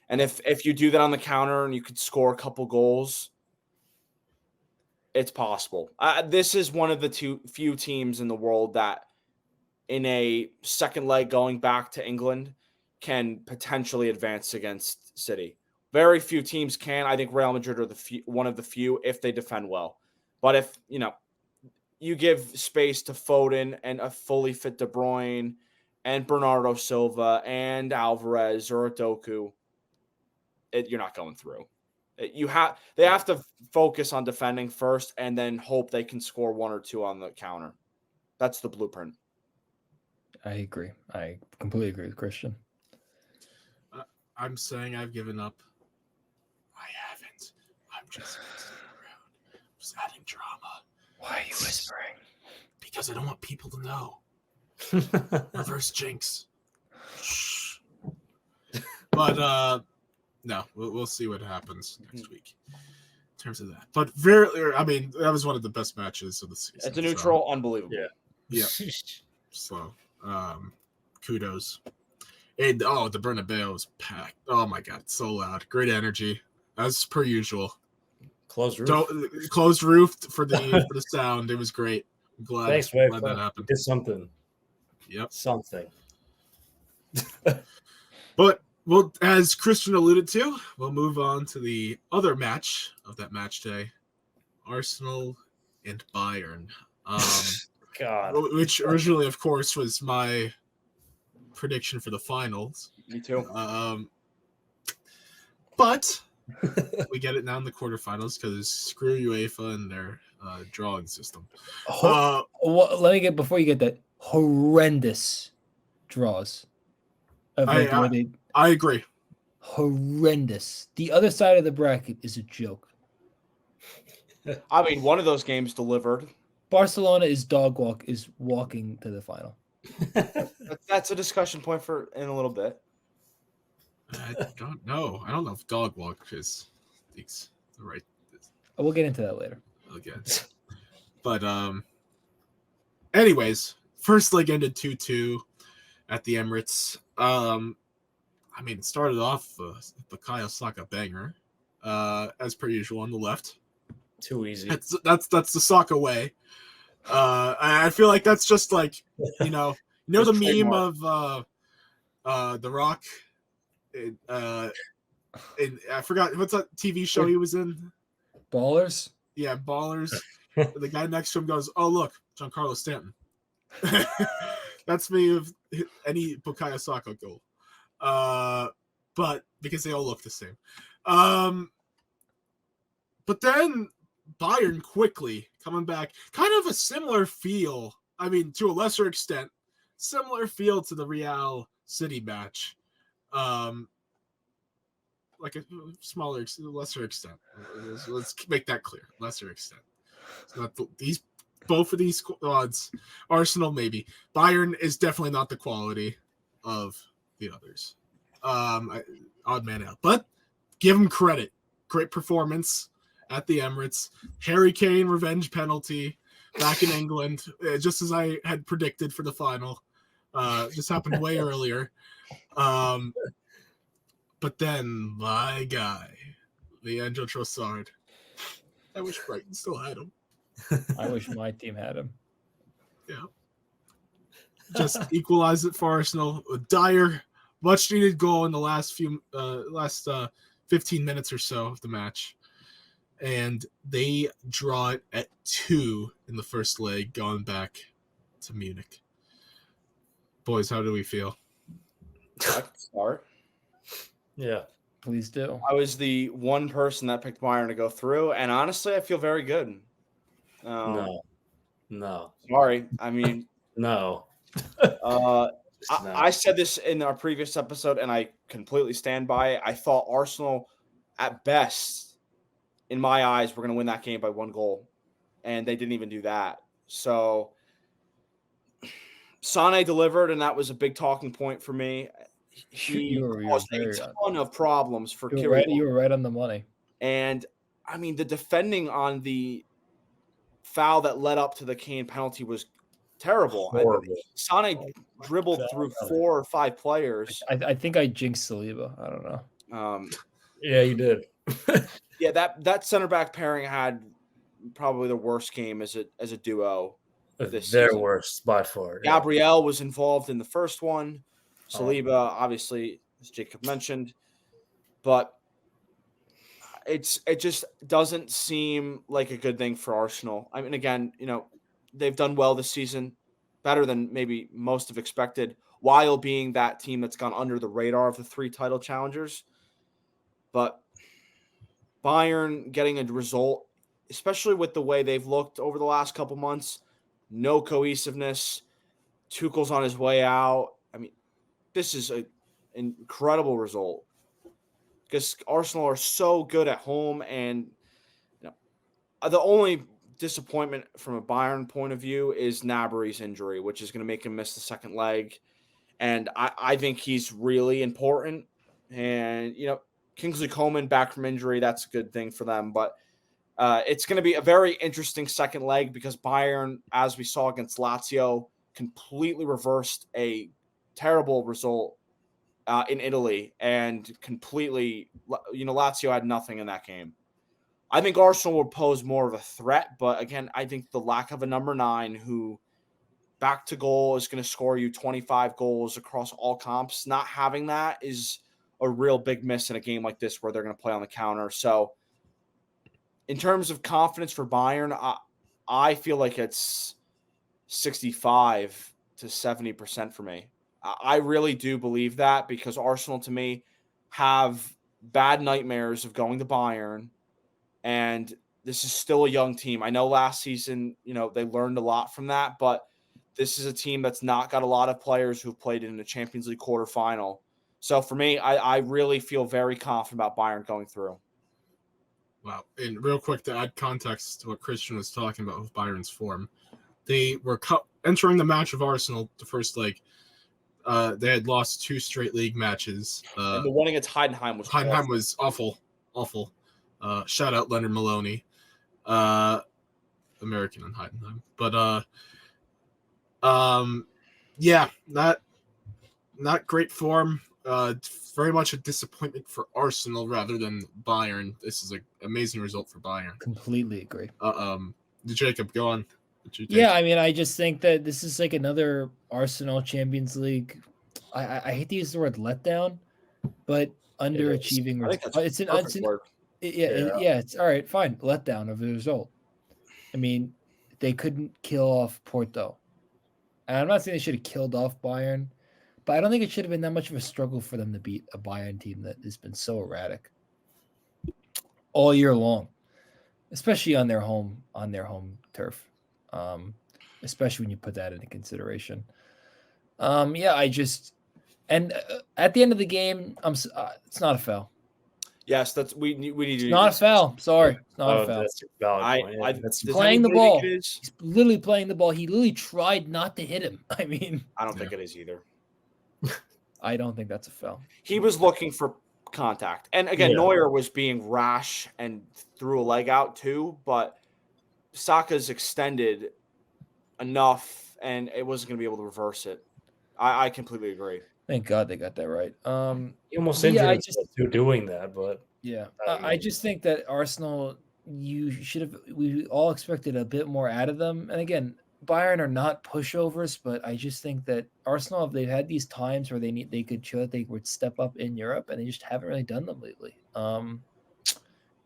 And if you do that on the counter and you could score a couple goals, it's possible. This is one of the few teams in the world that in a second leg going back to England can potentially advance against City. Very few teams can. I think Real Madrid are one of the few if they defend well. But if, you give space to Foden and a fully fit De Bruyne and Bernardo Silva and Alvarez or Doku, you're not going through. They have to focus on defending first and then hope they can score 1 or 2 on the counter. That's the blueprint. I agree. I completely agree with Christian. I'm saying I've given up. I haven't. I'm just rude. I'm just adding drama. Why are you whispering? Because I don't want people to know. Reverse jinx. Shh. But no, we'll see what happens next week in terms of that. But that was one of the best matches of the season. It's a neutral, unbelievable. Yeah. So, kudos. And the Bernabeu was packed. Oh my God, so loud. Great energy, as per usual. Closed roof. Closed roof for the sound. It was great. I'm glad, Thanks, Wade. glad that happened. Did something. Yep. Something. But well, as Christian alluded to, we'll move on to the other match of that match day, Arsenal and Bayern. God. Which originally, of course, was my prediction for the finals. Me too. But we get it now in the quarterfinals because screw UEFA and their drawing system. Let me get before you get that horrendous draws. I agree. Horrendous. The other side of the bracket is a joke. I mean, one of those games delivered. Barcelona is walking to the final. That's a discussion point for in a little bit. I don't know. I don't know if dog walk is the right. We'll get into that later. Again. But anyways, first leg ended 2-2 at the Emirates. I mean, it started off the Bukayo Saka banger, as per usual on the left. Too easy. That's the Saka way. I feel like that's just like the meme of The Rock. I forgot what's that TV show he was in. Ballers. Yeah, Ballers. The guy next to him goes, "Oh look, Giancarlo Stanton." That's me of any Bukayo Saka goal. But because they all look the same. But then Bayern quickly coming back, kind of a similar feel. I mean, to a lesser extent, similar feel to the Real City match. Like a lesser extent. Let's make that clear. Lesser extent. It's not both of these squads. Arsenal maybe. Bayern is definitely not the quality of the others. Odd man out, but give him credit. Great performance at the Emirates. Harry Kane revenge penalty back in England, just as I had predicted for the final. Just happened way earlier. But then my guy, Leandro Trossard. I wish Brighton still had him. I wish my team had him. Yeah. Just equalize it for Arsenal. A dire, much needed goal in the last 15 minutes or so of the match. And they draw it at 2 in the first leg, going back to Munich. Boys, how do we feel? I can start. Yeah. Please do. I was the one person that picked Bayern to go through, and honestly, I feel very good. No. Sorry. I mean, no. I said this in our previous episode, and I completely stand by it. I thought Arsenal, at best, in my eyes, were going to win that game by 1 goal, and they didn't even do that. So, Sane delivered, and that was a big talking point for me. He caused a ton of problems for Kyriel. You were right on the money. And, I mean, the defending on the foul that led up to the Kane penalty was terrible. Sane dribbled through 4 or 5 players. I think I jinxed Saliba. I don't know. Yeah, you did. Yeah, that center back pairing had probably the worst game as a duo. This Their season. worst by far. Gabriel was involved in the first one. Saliba, obviously, as Jacob mentioned, but it just doesn't seem like a good thing for Arsenal. I mean, again, they've done well this season, better than maybe most have expected, while being that team that's gone under the radar of the 3 title challengers. But Bayern getting a result, especially with the way they've looked over the last couple months, no cohesiveness. Tuchel's on his way out. I mean, this is an incredible result because Arsenal are so good at home, and the only disappointment from a Bayern point of view is Gnabry's injury, which is going to make him miss the second leg. And I think he's really important. And, Kingsley Coman back from injury, that's a good thing for them. But it's going to be a very interesting second leg because Bayern, as we saw against Lazio, completely reversed a terrible result in Italy and completely, Lazio had nothing in that game. I think Arsenal will pose more of a threat, but again, I think the lack of a number 9 who back to goal is going to score you 25 goals across all comps, not having that is a real big miss in a game like this where they're going to play on the counter. So in terms of confidence for Bayern, I feel like it's 65 to 70% for me. I really do believe that because Arsenal, to me, have bad nightmares of going to Bayern, and this is still a young team. I know last season, they learned a lot from that, but this is a team that's not got a lot of players who've played in the Champions League quarterfinal. So for me, I really feel very confident about Bayern going through. Wow. And real quick, to add context to what Christian was talking about with Bayern's form, they were entering the match of Arsenal, the first leg. They had lost 2 straight league matches. And the one against Heidenheim was awful. Awful. Shout out Leonard Maloney. American in Heidenheim. But yeah, not great form. Very much a disappointment for Arsenal rather than Bayern. This is an amazing result for Bayern. Completely agree. Jacob, go on. Yeah, I mean, I just think that this is like another Arsenal Champions League. I hate to use the word letdown, but underachieving. It's all right, fine. Letdown of the result. I mean, they couldn't kill off Porto. And I'm not saying they should have killed off Bayern, but I don't think it should have been that much of a struggle for them to beat a Bayern team that has been so erratic all year long, especially on their home turf. Especially when you put that into consideration. At the end of the game, it's not a foul. Yes, we need to. It's not a foul. Sorry, it's not a foul. That's a valid point. He's playing the ball. He's literally playing the ball. He literally tried not to hit him. I mean, I don't think it is either. I don't think that's a foul. He was looking for contact, and again, Neuer was being rash and threw a leg out too, but Saka's extended enough, and it wasn't going to be able to reverse it. I completely agree. Thank God they got that right. He almost injured himself through doing that, but I just think that Arsenal, we all expected a bit more out of them. And again, Bayern are not pushovers, but I just think that Arsenal, they've had these times where they could show that they would step up in Europe, and they just haven't really done them lately.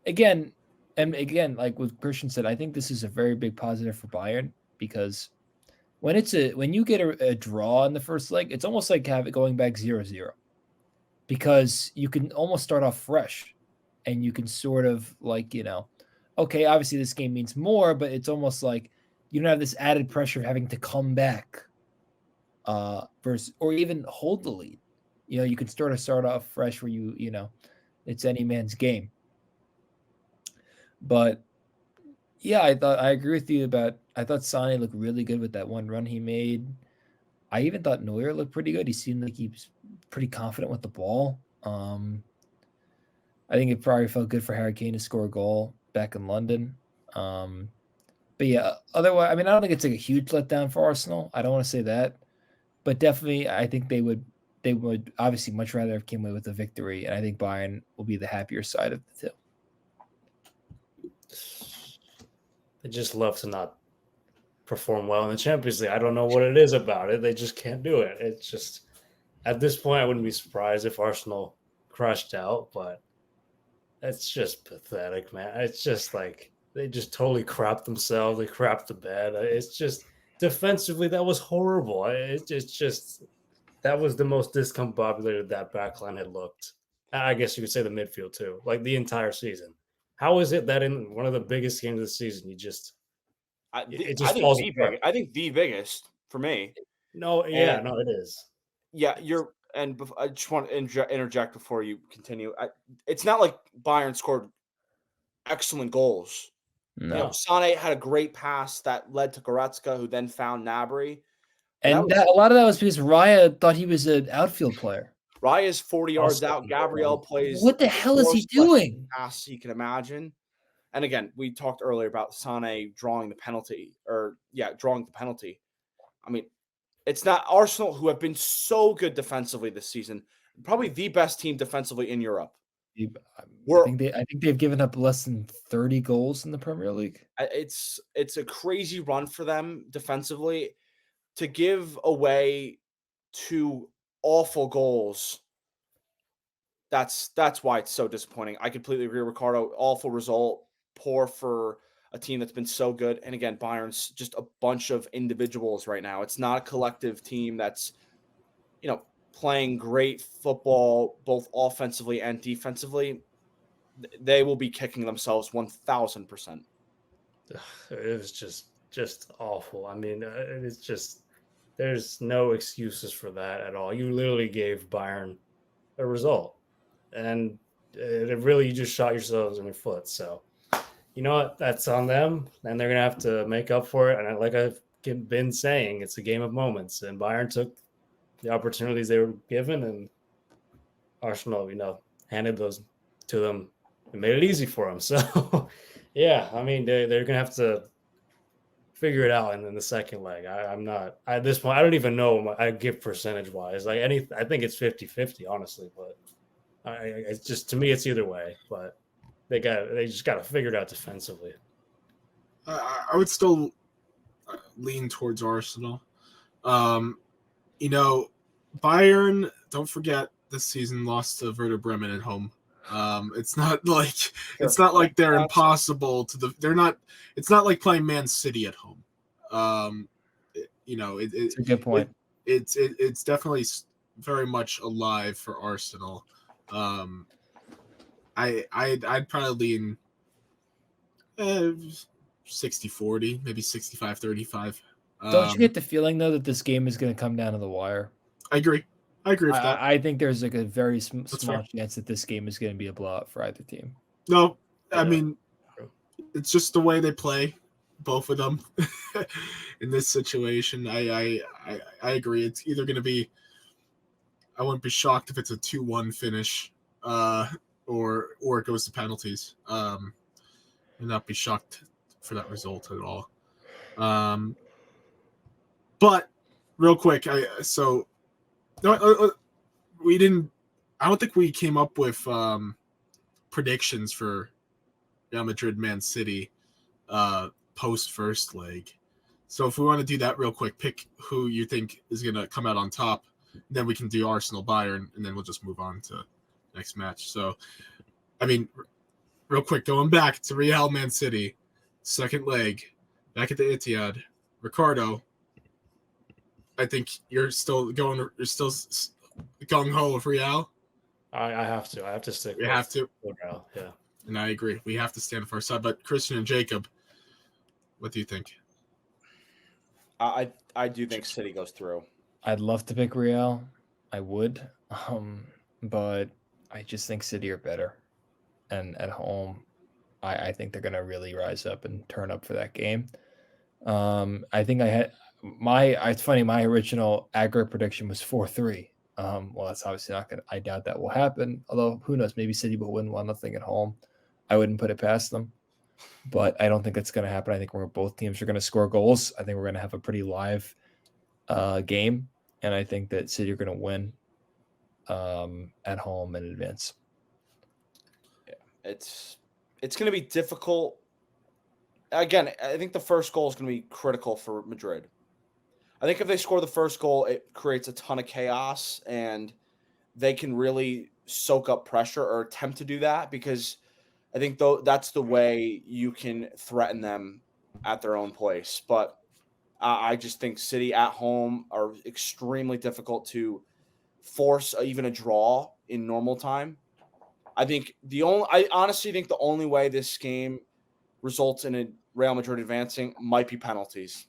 Again, like what Christian said, I think this is a very big positive for Bayern because when you get a draw in the first leg, it's almost like going back 0-0 because you can almost start off fresh and you can sort of okay, obviously this game means more, but it's almost like you don't have this added pressure of having to come back or even hold the lead. You can start off fresh where it's any man's game. But yeah, I agree with you I thought Sané looked really good with that one run he made. I even thought Neuer looked pretty good. He seemed like he was pretty confident with the ball. I think it probably felt good for Harry Kane to score a goal back in London. But yeah, otherwise, I mean, I don't think it's like a huge letdown for Arsenal. I don't want to say that, but definitely, I think they would obviously much rather have came away with a victory, and I think Bayern will be the happier side of the two. They just love to not perform well in the Champions League. I don't know what it is about it. They just can't do it. It's just, at this point, I wouldn't be surprised if Arsenal crushed out, but it's just pathetic, man. It's just like they just totally crapped themselves. They crapped the bed. It's just defensively, that was horrible. It's just that was the most discombobulated that backline had looked. I guess you could say the midfield too, like the entire season. How is it that in one of the biggest games of the season, I think the biggest for me. No, it is. Yeah, I just want to interject before you continue. It's not like Bayern scored excellent goals. No. Sané had a great pass that led to Goretzka, who then found Gnabry. And a lot of that was because Raya thought he was an outfield player. Raya's 40 yards out. Gabriel plays. What the hell is he doing? Pass you can imagine. And again, we talked earlier about Sané drawing the penalty. I mean, it's not Arsenal, who have been so good defensively this season, probably the best team defensively in Europe. I think they've given up less than 30 goals in the Premier League. It's a crazy run for them defensively to give away 2 awful goals. That's why it's so disappointing. I completely agree, Ricardo. Awful result, poor for a team that's been so good. And again, Bayern's just a bunch of individuals right now. It's not a collective team that's, playing great football, both offensively and defensively. They will be kicking themselves 1,000%. It was just awful. I mean, it's just there's no excuses for that at all. You literally gave Bayern a result, and you just shot yourselves in the foot. So, you know what? That's on them, and they're gonna have to make up for it. And like I've been saying, it's a game of moments, and Bayern took the opportunities they were given, and Arsenal, handed those to them and made it easy for them. So, yeah, I mean, they're going to have to figure it out. And then the second leg, I'm not at this point. I don't even know I give percentage wise. I think it's 50-50, honestly. But it's just, to me, it's either way. But they just got to figure it out defensively. I would still lean towards Arsenal. Bayern, don't forget, this season lost to Werder Bremen at home. It's not like they're impossible they're not. It's not like playing Man City at home. It's a good point. It's definitely very much alive for Arsenal. I'd probably lean 60-40, maybe 65-35. Don't you get the feeling though that this game is going to come down to the wire? I agree with that. I think there's like a very small chance that this game is going to be a blowout for either team. No, I mean, it's just the way they play, both of them, in this situation. I agree. It's either going to be. I wouldn't be shocked if it's a 2-1 finish, or it goes to penalties. And not be shocked for that result at all. But real quick, we didn't. I don't think we came up with predictions for Real Madrid, Man City, post first leg. So if we want to do that real quick, pick who you think is going to come out on top. Then we can do Arsenal, Bayern, and then we'll just move on to next match. So, I mean, real quick, going back to Real, Man City, second leg, back at the Etihad. Ricardo, I think you're still gung ho with Real. I have to stick. We have to. Real, yeah. And I agree. We have to stand for our side. But Christian and Jacob, what do you think? I do think City goes through. I'd love to pick Real. I would. But I just think City are better. And at home, I think they're going to really rise up and turn up for that game. I think I had it's funny, my original aggregate prediction was 4-3. Well, that's obviously not going to, I doubt that will happen. Although, who knows, maybe City will win 1-0 at home. I wouldn't put it past them. But I don't think that's going to happen. I think both teams are going to score goals. I think we're going to have a pretty live game. And I think that City are going to win at home and advance. Yeah, it's going to be difficult. Again, I think the first goal is going to be critical for Madrid. I think if they score the first goal, it creates a ton of chaos, and they can really soak up pressure or attempt to do that, because I think that's the way you can threaten them at their own place. But I just think City at home are extremely difficult to force even a draw in normal time. I honestly think the only way this game results in a Real Madrid advancing might be penalties.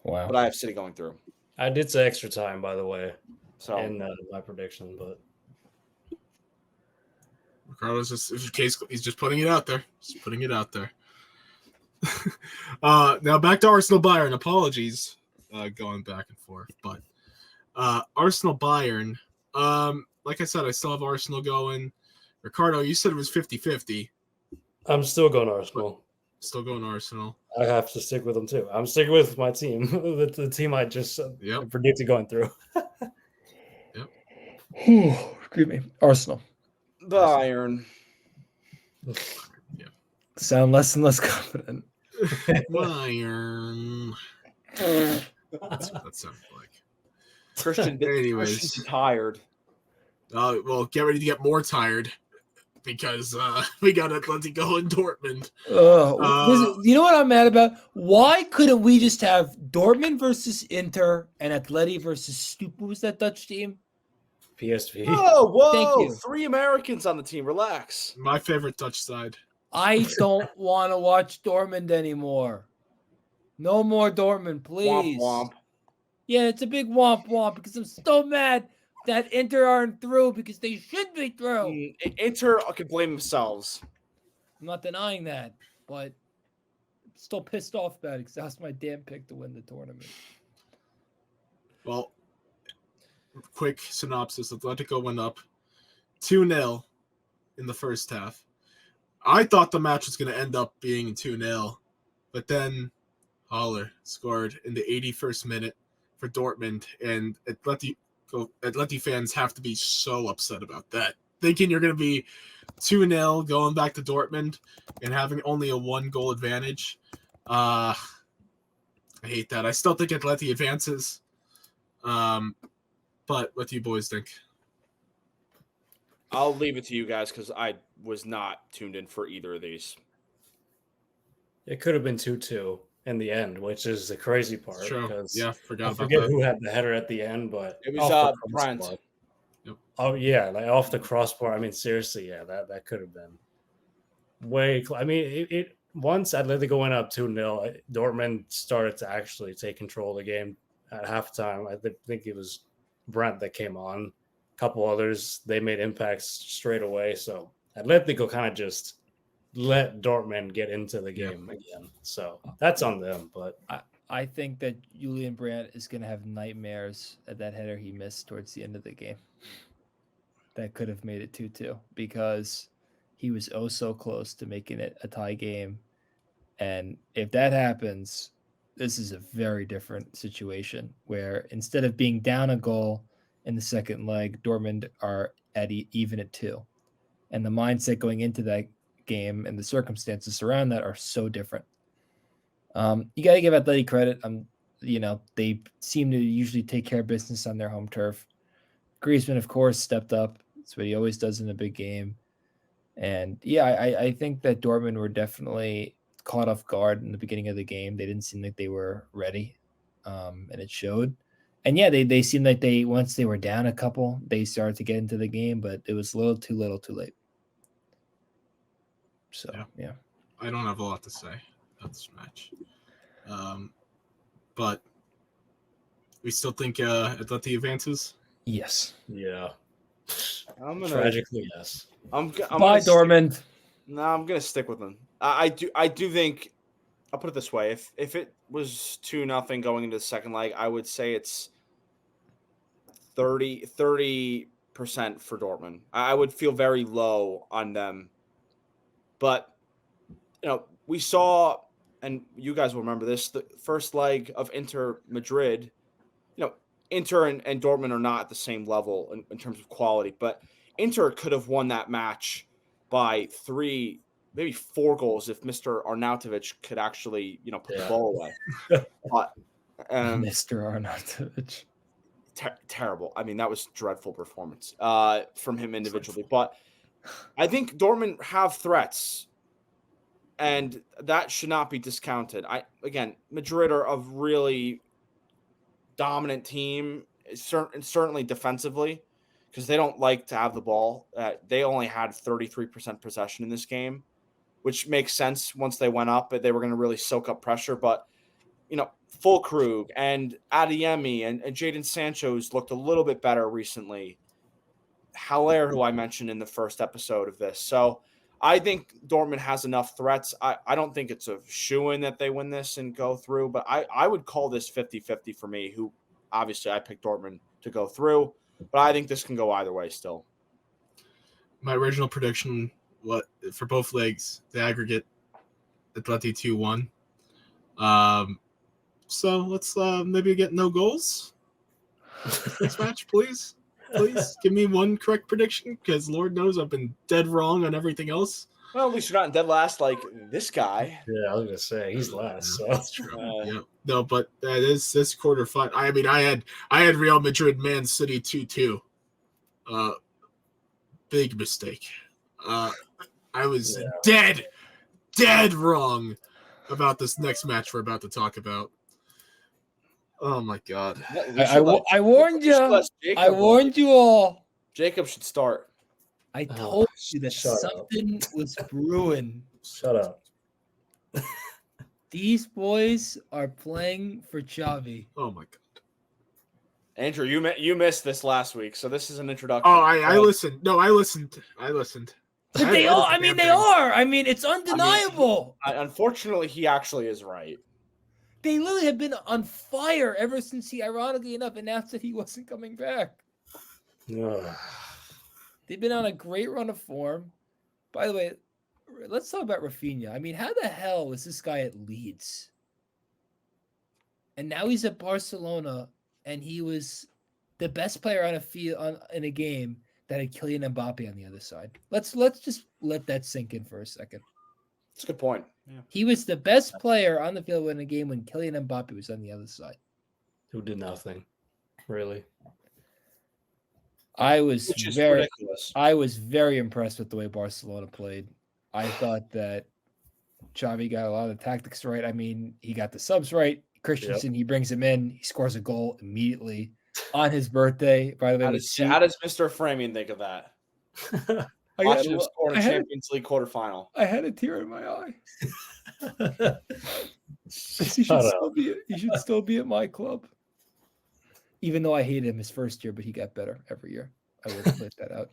Wow. But I have City going through. I did say extra time, by the way, So in my prediction, but Ricardo's he's just putting it out there. Just putting it out there. Now back to Arsenal Bayern. Apologies, going back and forth, but Arsenal Bayern. Like I said, I still have Arsenal going. Ricardo, you said it was 50-50. I'm still going Arsenal. Still going Arsenal. I have to stick with them too. I'm sticking with my team, the team I just predicted going through. Yep. Excuse me, Arsenal. Bayern. Sound less and less confident. Bayern. That's what that sounded like. Christian, Anyways. Christian's tired. Well, get ready to get more tired because we got Atlético and Dortmund. You know what I'm mad about? Why couldn't we just have Dortmund versus Inter and Atleti versus what was that Dutch team? PSV. Oh, whoa! Thank you. 3 Americans on the team. Relax. My favorite Dutch side. I don't want to watch Dortmund anymore. No more Dortmund, please. Womp womp. Yeah, it's a big womp womp because I'm so mad that Inter aren't through because they should be through. Inter can blame themselves. I'm not denying that, but I'm still pissed off about it because that's my damn pick to win the tournament. Well, quick synopsis. Atletico went up 2-0 in the first half. I thought the match was going to end up being 2-0, but then Haller scored in the 81st minute for Dortmund, and Atleti fans have to be so upset about that. Thinking you're going to be 2-0 going back to Dortmund and having only a 1-goal advantage. I hate that. I still think Atleti advances. But what do you boys think? I'll leave it to you guys because I was not tuned in for either of these. It could have been 2-2 in the end, which is the crazy part. Sure. Yeah, I forget forget that. who had the header at the end, but It was Rant. Yep. Oh yeah, like off the crossbar. I mean, seriously, yeah, that could have been way. I mean, it once Atletico went up 2-0, Dortmund started to actually take control of the game at halftime. I think it was Brent that came on. A couple others, they made impacts straight away. So Atletico kind of just let Dortmund get into the game again. So that's on them. But I think that Julian Brandt is going to have nightmares at that header he missed towards the end of the game. That could have made it 2-2 because he was oh so close to making it a tie game. And if that happens, this is a very different situation where instead of being down a goal in the second leg, Dortmund are at even at 2. And the mindset going into that game and the circumstances around that are so different. You got to give Atleti credit. They seem to usually take care of business on their home turf. Griezmann, of course, stepped up. That's what he always does in a big game. And yeah, I think that Dortmund were definitely caught off guard in the beginning of the game. They didn't seem like they were ready, and it showed. And yeah, they seemed like once they were down a couple, they started to get into the game, but it was a little too late. So yeah. I don't have a lot to say about this match, but we still think Atleti advances. Yes. yeah, Tragically, yes. Bye, Dortmund. No, I'm gonna stick with them. I do think I'll put it this way: if it was 2-0 going into the second leg, I would say it's 30% for Dortmund. I would feel very low on them, but we saw, and you guys will remember this: the first leg of Inter Madrid. Inter and Dortmund are not at the same level in terms of quality, but Inter could have won that match by 3, maybe 4 goals if Mr. Arnautovic could actually, put the ball away. But Mr. Arnautovic. Terrible. I mean, that was dreadful performance from him individually. But I think Dortmund have threats, and that should not be discounted. Madrid are a really dominant team, certainly defensively, because they don't like to have the ball. They only had 33% possession in this game, which makes sense once they went up, but they were going to really soak up pressure. But, Fulkrug and Adeyemi and Jadon Sancho's looked a little bit better recently. Haller, who I mentioned in the first episode of this. So I think Dortmund has enough threats. I don't think it's a shoo-in that they win this and go through, but I would call this 50-50 for me, who obviously I picked Dortmund to go through, but I think this can go either way still. My original prediction for both legs, the aggregate, Atleti 2-1. So let's maybe get no goals this match, please. Please give me one correct prediction, because Lord knows I've been dead wrong on everything else. Well, at least you're not in dead last like this guy. Yeah, I was gonna say he's last. So. That's true. Yeah. No, but this quarterfinal. I mean, I had Real Madrid, Man City 2-2. Big mistake. I was dead wrong about this next match we're about to talk about. Oh my God! I warned you. I warned you all. Jacob should start. I told you that something was brewing. Shut up. These boys are playing for Xavi. Oh my God! Andrew, you missed this last week, so this is an introduction. Oh, I listened. No, I listened. But they are. I mean, they are. I mean, it's undeniable. Unfortunately, he actually is right. They literally have been on fire ever since he, ironically enough, announced that he wasn't coming back. They've been on a great run of form. By the way, let's talk about Rafinha. I mean, how the hell was this guy at Leeds? And now he's at Barcelona, and he was the best player on a field in a game that had Kylian Mbappe on the other side. Let's just let that sink in for a second. That's a good point. Yeah. He was the best player on the field in a game when Kylian Mbappe was on the other side. Who did nothing, really. I was very impressed with the way Barcelona played. I thought that Xavi got a lot of the tactics right. I mean, he got the subs right. Christensen, he brings him in. He scores a goal immediately on his birthday. By the way, how does Mr. Framing think of that? Watching him score in a Champions League quarterfinal. I had a tear in my eye. He should still be at my club. Even though I hated him his first year, but he got better every year. I will point that out.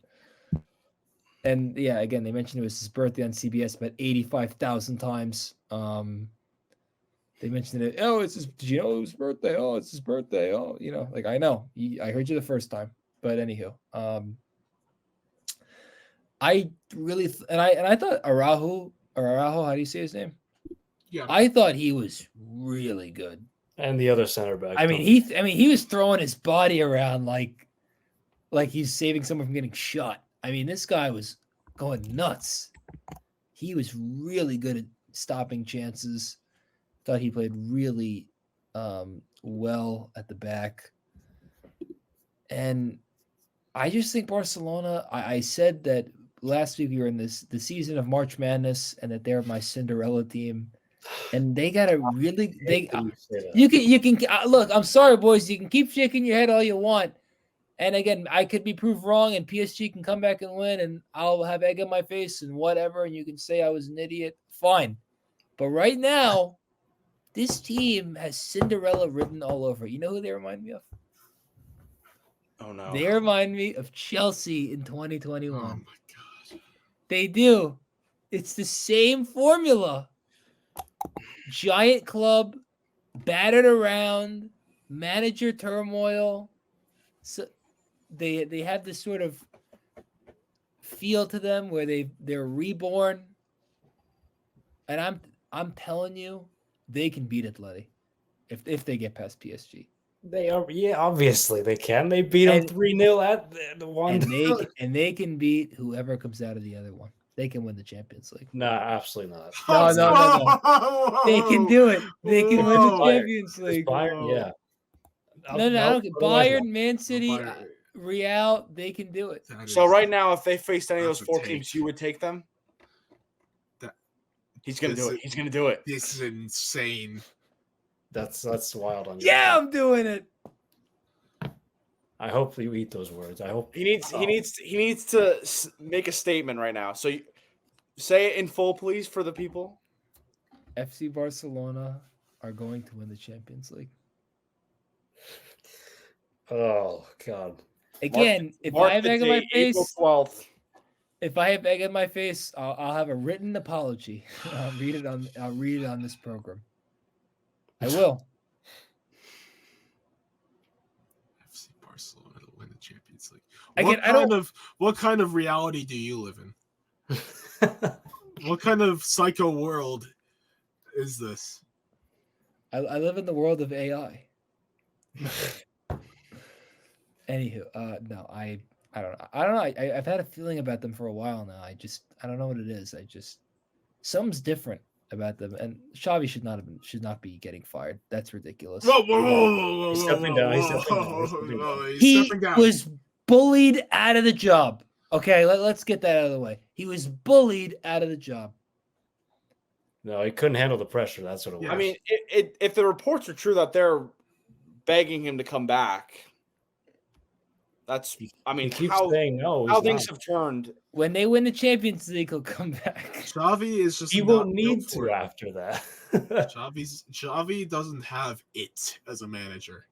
And yeah, again, they mentioned it was his birthday on CBS about 85,000 times. They mentioned it. Oh, did you know it was his birthday? Oh, it's his birthday. Oh, like I know. I heard you the first time. But anywho, I really I thought Araujo, how do you say his name? Yeah. I thought he was really good. And the other center back. I mean, he was throwing his body around like he's saving someone from getting shot. I mean, this guy was going nuts. He was really good at stopping chances. Thought he played really well at the back. And I just think Barcelona, I said that last week we were in the season of March Madness and that they're my Cinderella team. And they got a really you can look, I'm sorry, boys. You can keep shaking your head all you want. And again, I could be proved wrong and PSG can come back and win and I'll have egg on my face and whatever. And you can say I was an idiot. Fine. But right now, this team has Cinderella written all over. You know who they remind me of? Oh, no. They remind me of Chelsea in 2021. Oh, my God. They do. It's the same formula. Giant club, battered around, manager turmoil. So they have this sort of feel to them where they're reborn. And I'm telling you, they can beat Atleti if they get past PSG. They are, obviously they can. They beat them 3-0 at the one. And they can beat whoever comes out of the other one. They can win the Champions League. No, absolutely not. No. They can do it. They can win the Champions League. Bayern, yeah. No, I don't get Bayern, Man City, Real. They can do it. So right now, if they faced any of those four teams, you would take them? He's gonna do it. He's gonna do it. This is insane. That's wild on you. Yeah, I'm doing it. I hope you eat those words. I hope he needs to make a statement right now. So say it in full, please, for the people. FC Barcelona are going to win the Champions League. Oh God! Again, if I have egg on my face, April 12th. If I have egg on my face, I'll have a written apology. I'll read it on this program. I will. FC Barcelona to win the Champions League. What kind of reality do you live in? What kind of psycho world is this? I live in the world of AI. Anywho, no, I don't know. I don't know. I've had a feeling about them for a while now. I don't know what it is. Something's different about them. And Xavi should not be getting fired. That's ridiculous. He's stepping down. He's stepping down. He stepping down. was bullied out of the job. Okay, let's get that out of the way. He was bullied out of the job. No, he couldn't handle the pressure. That's what it was. I mean, if the reports are true that they're begging him to come back, that's. I mean, he keeps how saying no. how things have turned. When they win the Champions League, he'll come back. Xavi is just He not won't built need for to it. after that. Xavi doesn't have it as a manager.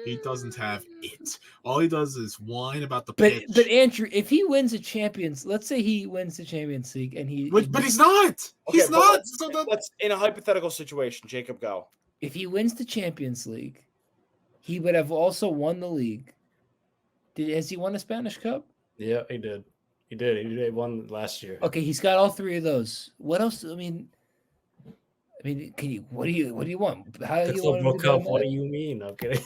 He doesn't have it. All he does is whine about the pitch. But Andrew, if he wins let's say he wins the Champions League and but he's not. He's Okay, but not. let's- So that- Let's in a hypothetical situation, Jacob, go. if he wins the Champions League, he would have also won the league. Has he won a Spanish Cup? Yeah, he did. He did. He won last year. Okay, he's got all three of those. What else? I mean, can you? What do you want? How do The you Club want World him to go Cup. What do mad? you mean? I'm kidding.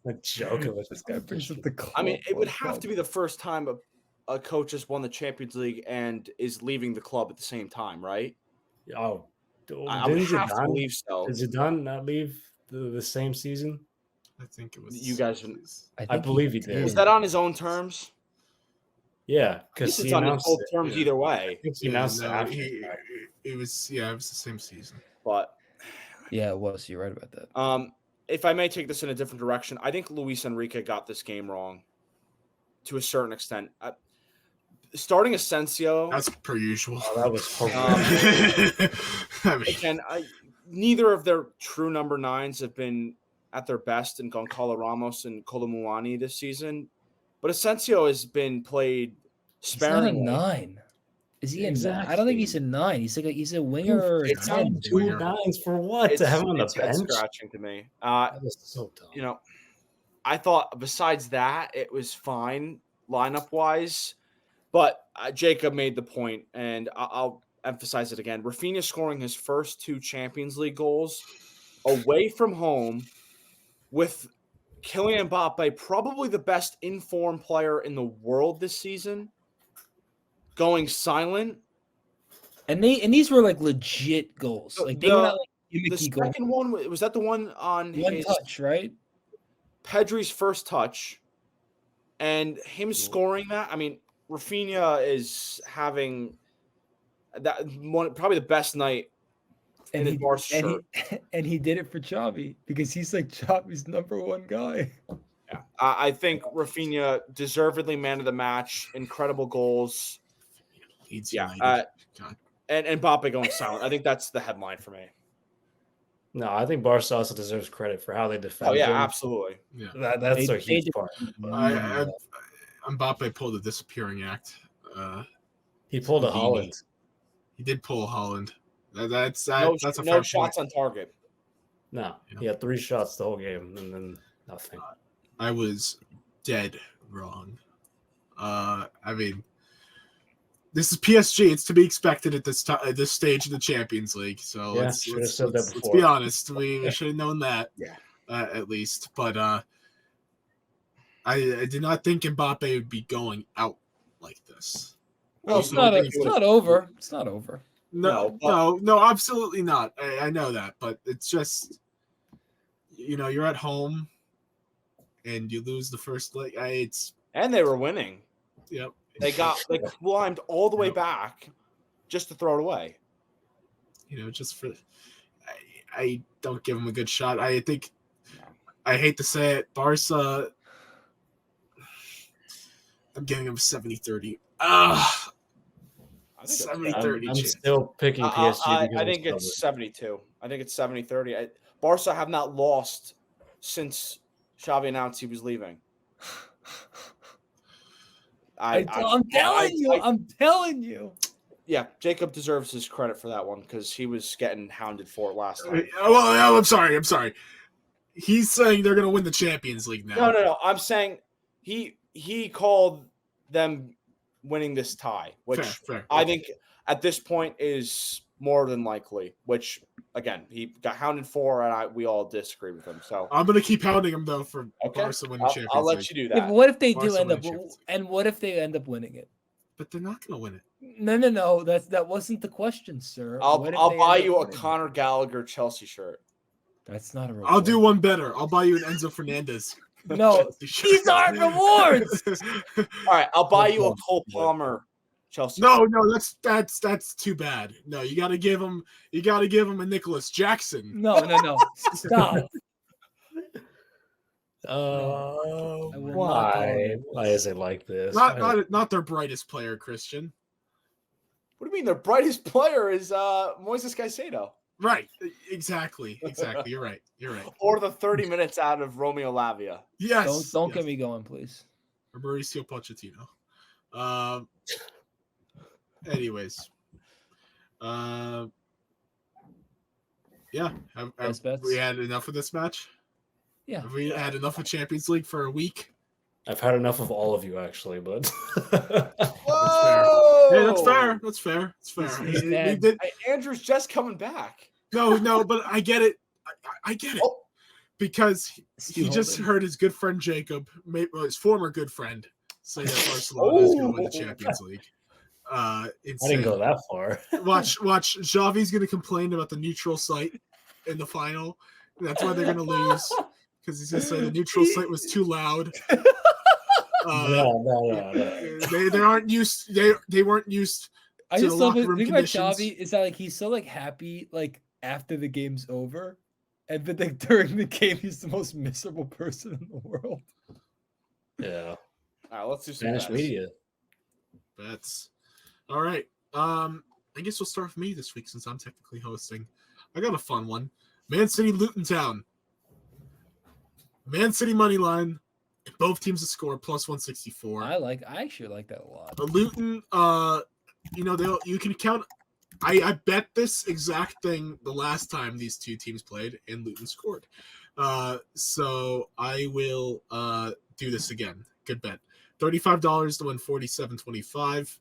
I'm joking with this guy. This is the I mean, Club it would World have Cup. to be the first time a coach has won the Champions League and is leaving the club at the same time, right? Oh, I would didn't have to believe so. Did Zidane not leave the same season? I think it was You guys- I think believe he did. Was that on his own terms? Yeah, because This he is on his announced own it. terms yeah. either I way. think he announced it no, after. it was the same season. But Yeah, it was. You're right about that. if I may take this in a different direction, I think Luis Enrique got this game wrong to a certain extent. Starting Asensio, That's per usual. Oh, that was horrific. I mean, again, neither of their true number nines have been at their best in Goncalo Ramos and Kolomuani this season. But Asensio has been played He's not a sparingly. 9. Is he a 9? I don't think he's a 9. He's a winger or a It's 10. Two Winger. nines for what? It's, To have him on the it's head bench? scratching to me. That was so dumb. You know, I thought besides that, it was fine lineup wise. But Jacob made the point, and I'll emphasize it again. Rafinha scoring his first 2 Champions League goals away from home with Kylian Mbappe, probably the best informed player in the world this season, going silent. And these were like legit goals. Like they were not like The gimmicky goals. second one, was that the one on One his touch, right? Pedri's first touch, and him scoring that? I mean, Rafinha is having that one, probably the best night in his Barca shirt. And he did it for Xavi because he's like Xavi's number 1 guy. Yeah. I think Rafinha deservedly man of the match, incredible goals. Leeds Yeah, United. God. and Mbappe going silent. I think that's the headline for me. No, I think Barca also deserves credit for how they defend. Oh yeah, him. absolutely. Yeah. That's They- a huge they part. Mbappe pulled a disappearing act. He pulled a Houdini. Holland. He did pull a Holland. That's No, a no fair shots point. on target. No, Yeah. he had 3 shots the whole game and then nothing. I was dead wrong. I mean, this is PSG. It's to be expected at this time, at this stage of the Champions League. So Yeah, let's should have said that let's before. be honest. We should have known that. Yeah. At least. But I did not think Mbappe would be going out like this. Well, It's Also, not I think it's not over. It's not over. No, absolutely not. I know that, but it's just, you're at home and you lose the first leg. And they were winning. Yep. They climbed all the way back just to throw it away. Just for, I don't give him a good shot. I think, I hate to say it, Barca, I'm giving him 70-30. I think 70-30 I'm chance. still picking PSG. I because think of it's 72. I think it's 70-30. Barca have not lost since Xavi announced he was leaving. I'm telling you. Yeah, Jacob deserves his credit for that one because he was getting hounded for it last time. Well, I'm sorry. He's saying they're going to win the Champions League now. No. I'm saying he called them winning this tie, which Fair. I think at this point is more than likely. Which again, he got hounded for, and we all disagree with him. So I'm gonna keep hounding him though for okay, Barca winning Champions I'll let League. you do Yeah, that. but what if they do Barca end up? winning Champions League. And what if they end up winning it? But they're not gonna win it. No. That wasn't the question, sir. I'll What if buy they end up you a winning it? Conor Gallagher Chelsea shirt. That's not a reward. I'll do one better. I'll buy you an Enzo Fernandez. No, Chelsea shirt. these aren't rewards. All right, I'll buy you a Cole Palmer Chelsea. No, that's too bad. No, you gotta give him a Nicholas Jackson. No. Stop. Why? Why is it like this? Not their brightest player, Christian. What do you mean? Their brightest player is Moises Caicedo. Right. Exactly. You're right. Or the 30 minutes out of Romeo Lavia. Yes. Don't get me going, please. Or Mauricio Pochettino. Anyways. Yeah. Best bets? We had enough of this match? Yeah. Have we had enough of Champions League for a week? I've had enough of all of you, actually, but Whoa! Hey, that's fair. It's fair. He's We mad. did- Hey, Andrew's just coming back. No, but I get it. I get it. Oh. Because Stu he just Holden. heard his good friend Jacob, his former good friend, say that Barcelona is going to win the Champions League. I didn't go that far. Watch. Xavi's going to complain about the neutral site in the final. That's why they're going to lose because he's going to say the neutral site was too loud. No. They aren't used. They weren't used. I to just the love locker it. room The thing about conditions. Xavi is that like he's so like happy like after the game's over, and then like during the game he's the most miserable person in the world. Yeah. All right, let's do some Spanish bets. media. Bets. All right. I guess we'll start with me this week since I'm technically hosting. I got a fun one. Man City, Luton Town. Man City money line. Both teams to score plus 164. I actually like that a lot. But Luton, you can count. I bet this exact thing the last time these two teams played and Luton scored. So I will do this again. Good bet. $35 to win 47.25.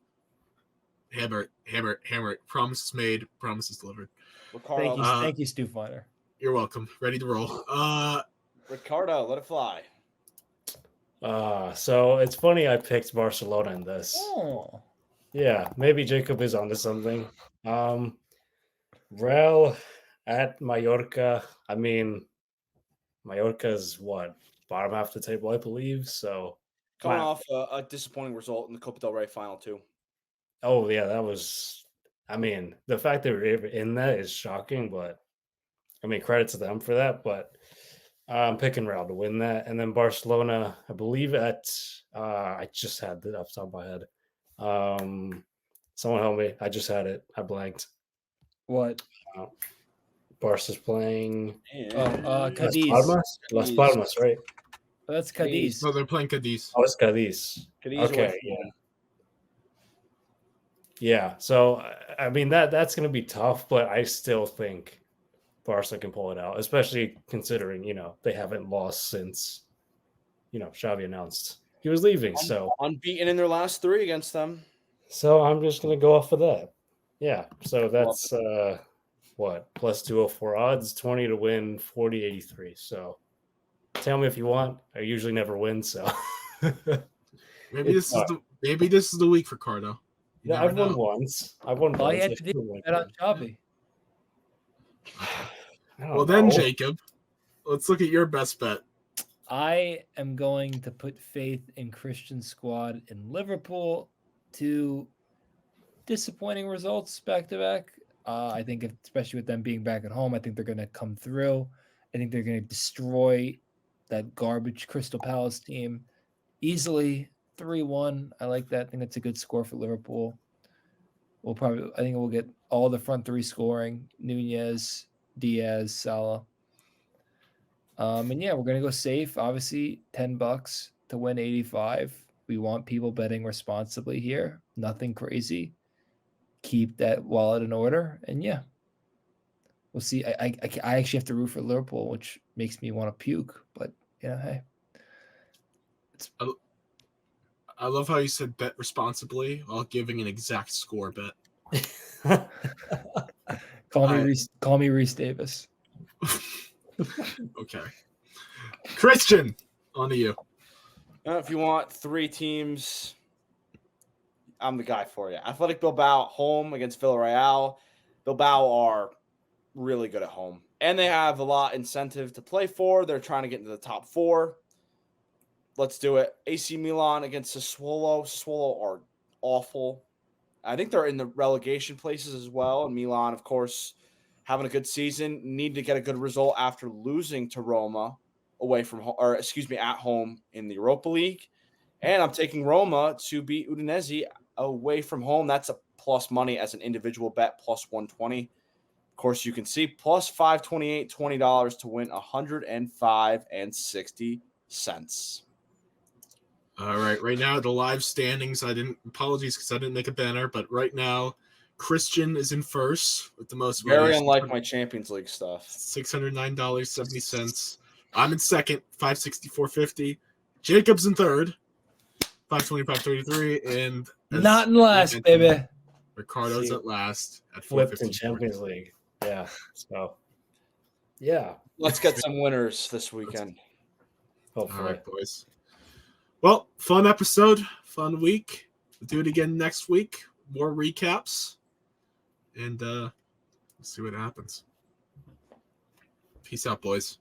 Hammer it. Promises made, promises delivered. Ricardo, Thank you, Stu Finder. You're welcome. Ready to roll. Ricardo, let it fly. So it's funny I picked Barcelona in this. Oh, Yeah, maybe Jacob is onto something. Real at Mallorca. I mean, Mallorca's what? Bottom half of the table, I believe. So Coming wow. off a disappointing result in the Copa del Rey final, too. Oh yeah, that was. I mean, the fact that we're in that is shocking, but I mean, credit to them for that. But I'm picking Real to win that, and then Barcelona. I believe at. I just had it off the top of my head. Someone help me. I just had it. I blanked. what? Barca's playing Cadiz. Las Palmas, right? That's Cadiz. So they're playing Cadiz. Oh, it's Cadiz. Cadiz Okay, away from yeah. home. Yeah, so I mean that's going to be tough, but I still think Barca can pull it out, especially considering they haven't lost since Xavi announced he was leaving. So Unbeaten in their last 3 against them. I'm just going to go off of that. Yeah, so that's what plus 204 odds, 20 to win, 40.83. So tell me if you want. I usually never win, so Maybe this is the week for Cardo. You yeah, never I've won know. once. I've won All once. you had to do was bet on Xavi. Well then, Jacob, let's look at your best bet. I am going to put faith in Christian's squad in Liverpool. 2 disappointing results back to back. I think, especially with them being back at home, I think they're going to come through. I think they're going to destroy that garbage Crystal Palace team easily. 3-1. I like that. I think that's a good score for Liverpool. I think we'll get all the front 3 scoring: Nunez, Diaz, Salah. And yeah, we're gonna go safe. Obviously, $10 to win 85. We want people betting responsibly here. Nothing crazy. Keep that wallet in order, and yeah, we'll see. I actually have to root for Liverpool, which makes me want to puke. But hey, I love how you said bet responsibly while giving an exact score bet. Call me All right. Reese. Call me Reese Davis. Okay. Christian, on to you. If you want 3 teams, I'm the guy for you. Athletic Bilbao home against Villarreal. Bilbao are really good at home, and they have a lot of incentive to play for. They're trying to get into the top 4. Let's do it. AC Milan against Sassuolo. Sassuolo are awful. I think they're in the relegation places as well. And Milan, of course, having a good season, need to get a good result after losing to Roma away from home, or excuse me, at home in the Europa League. And I'm taking Roma to beat Udinese away from home. That's a plus money as an individual bet, plus 120. Of course, you can see plus 528, $20 to win 105.60. All right. Right now, the live standings, apologies because I didn't make a banner, but right now, Christian is in first with the most Very money. unlike my Champions League stuff. $609.70. I'm in second, $564.50. Jacob's in third, $525.33, and Not in last, baby. Ricardo's at last at Flipped in $454. Champions League. Yeah. So, yeah. Let's get some winners this weekend. Hopefully. All right, boys. Well, fun episode, fun week. We'll do it again next week. More recaps, and we'll see what happens. Peace out, boys.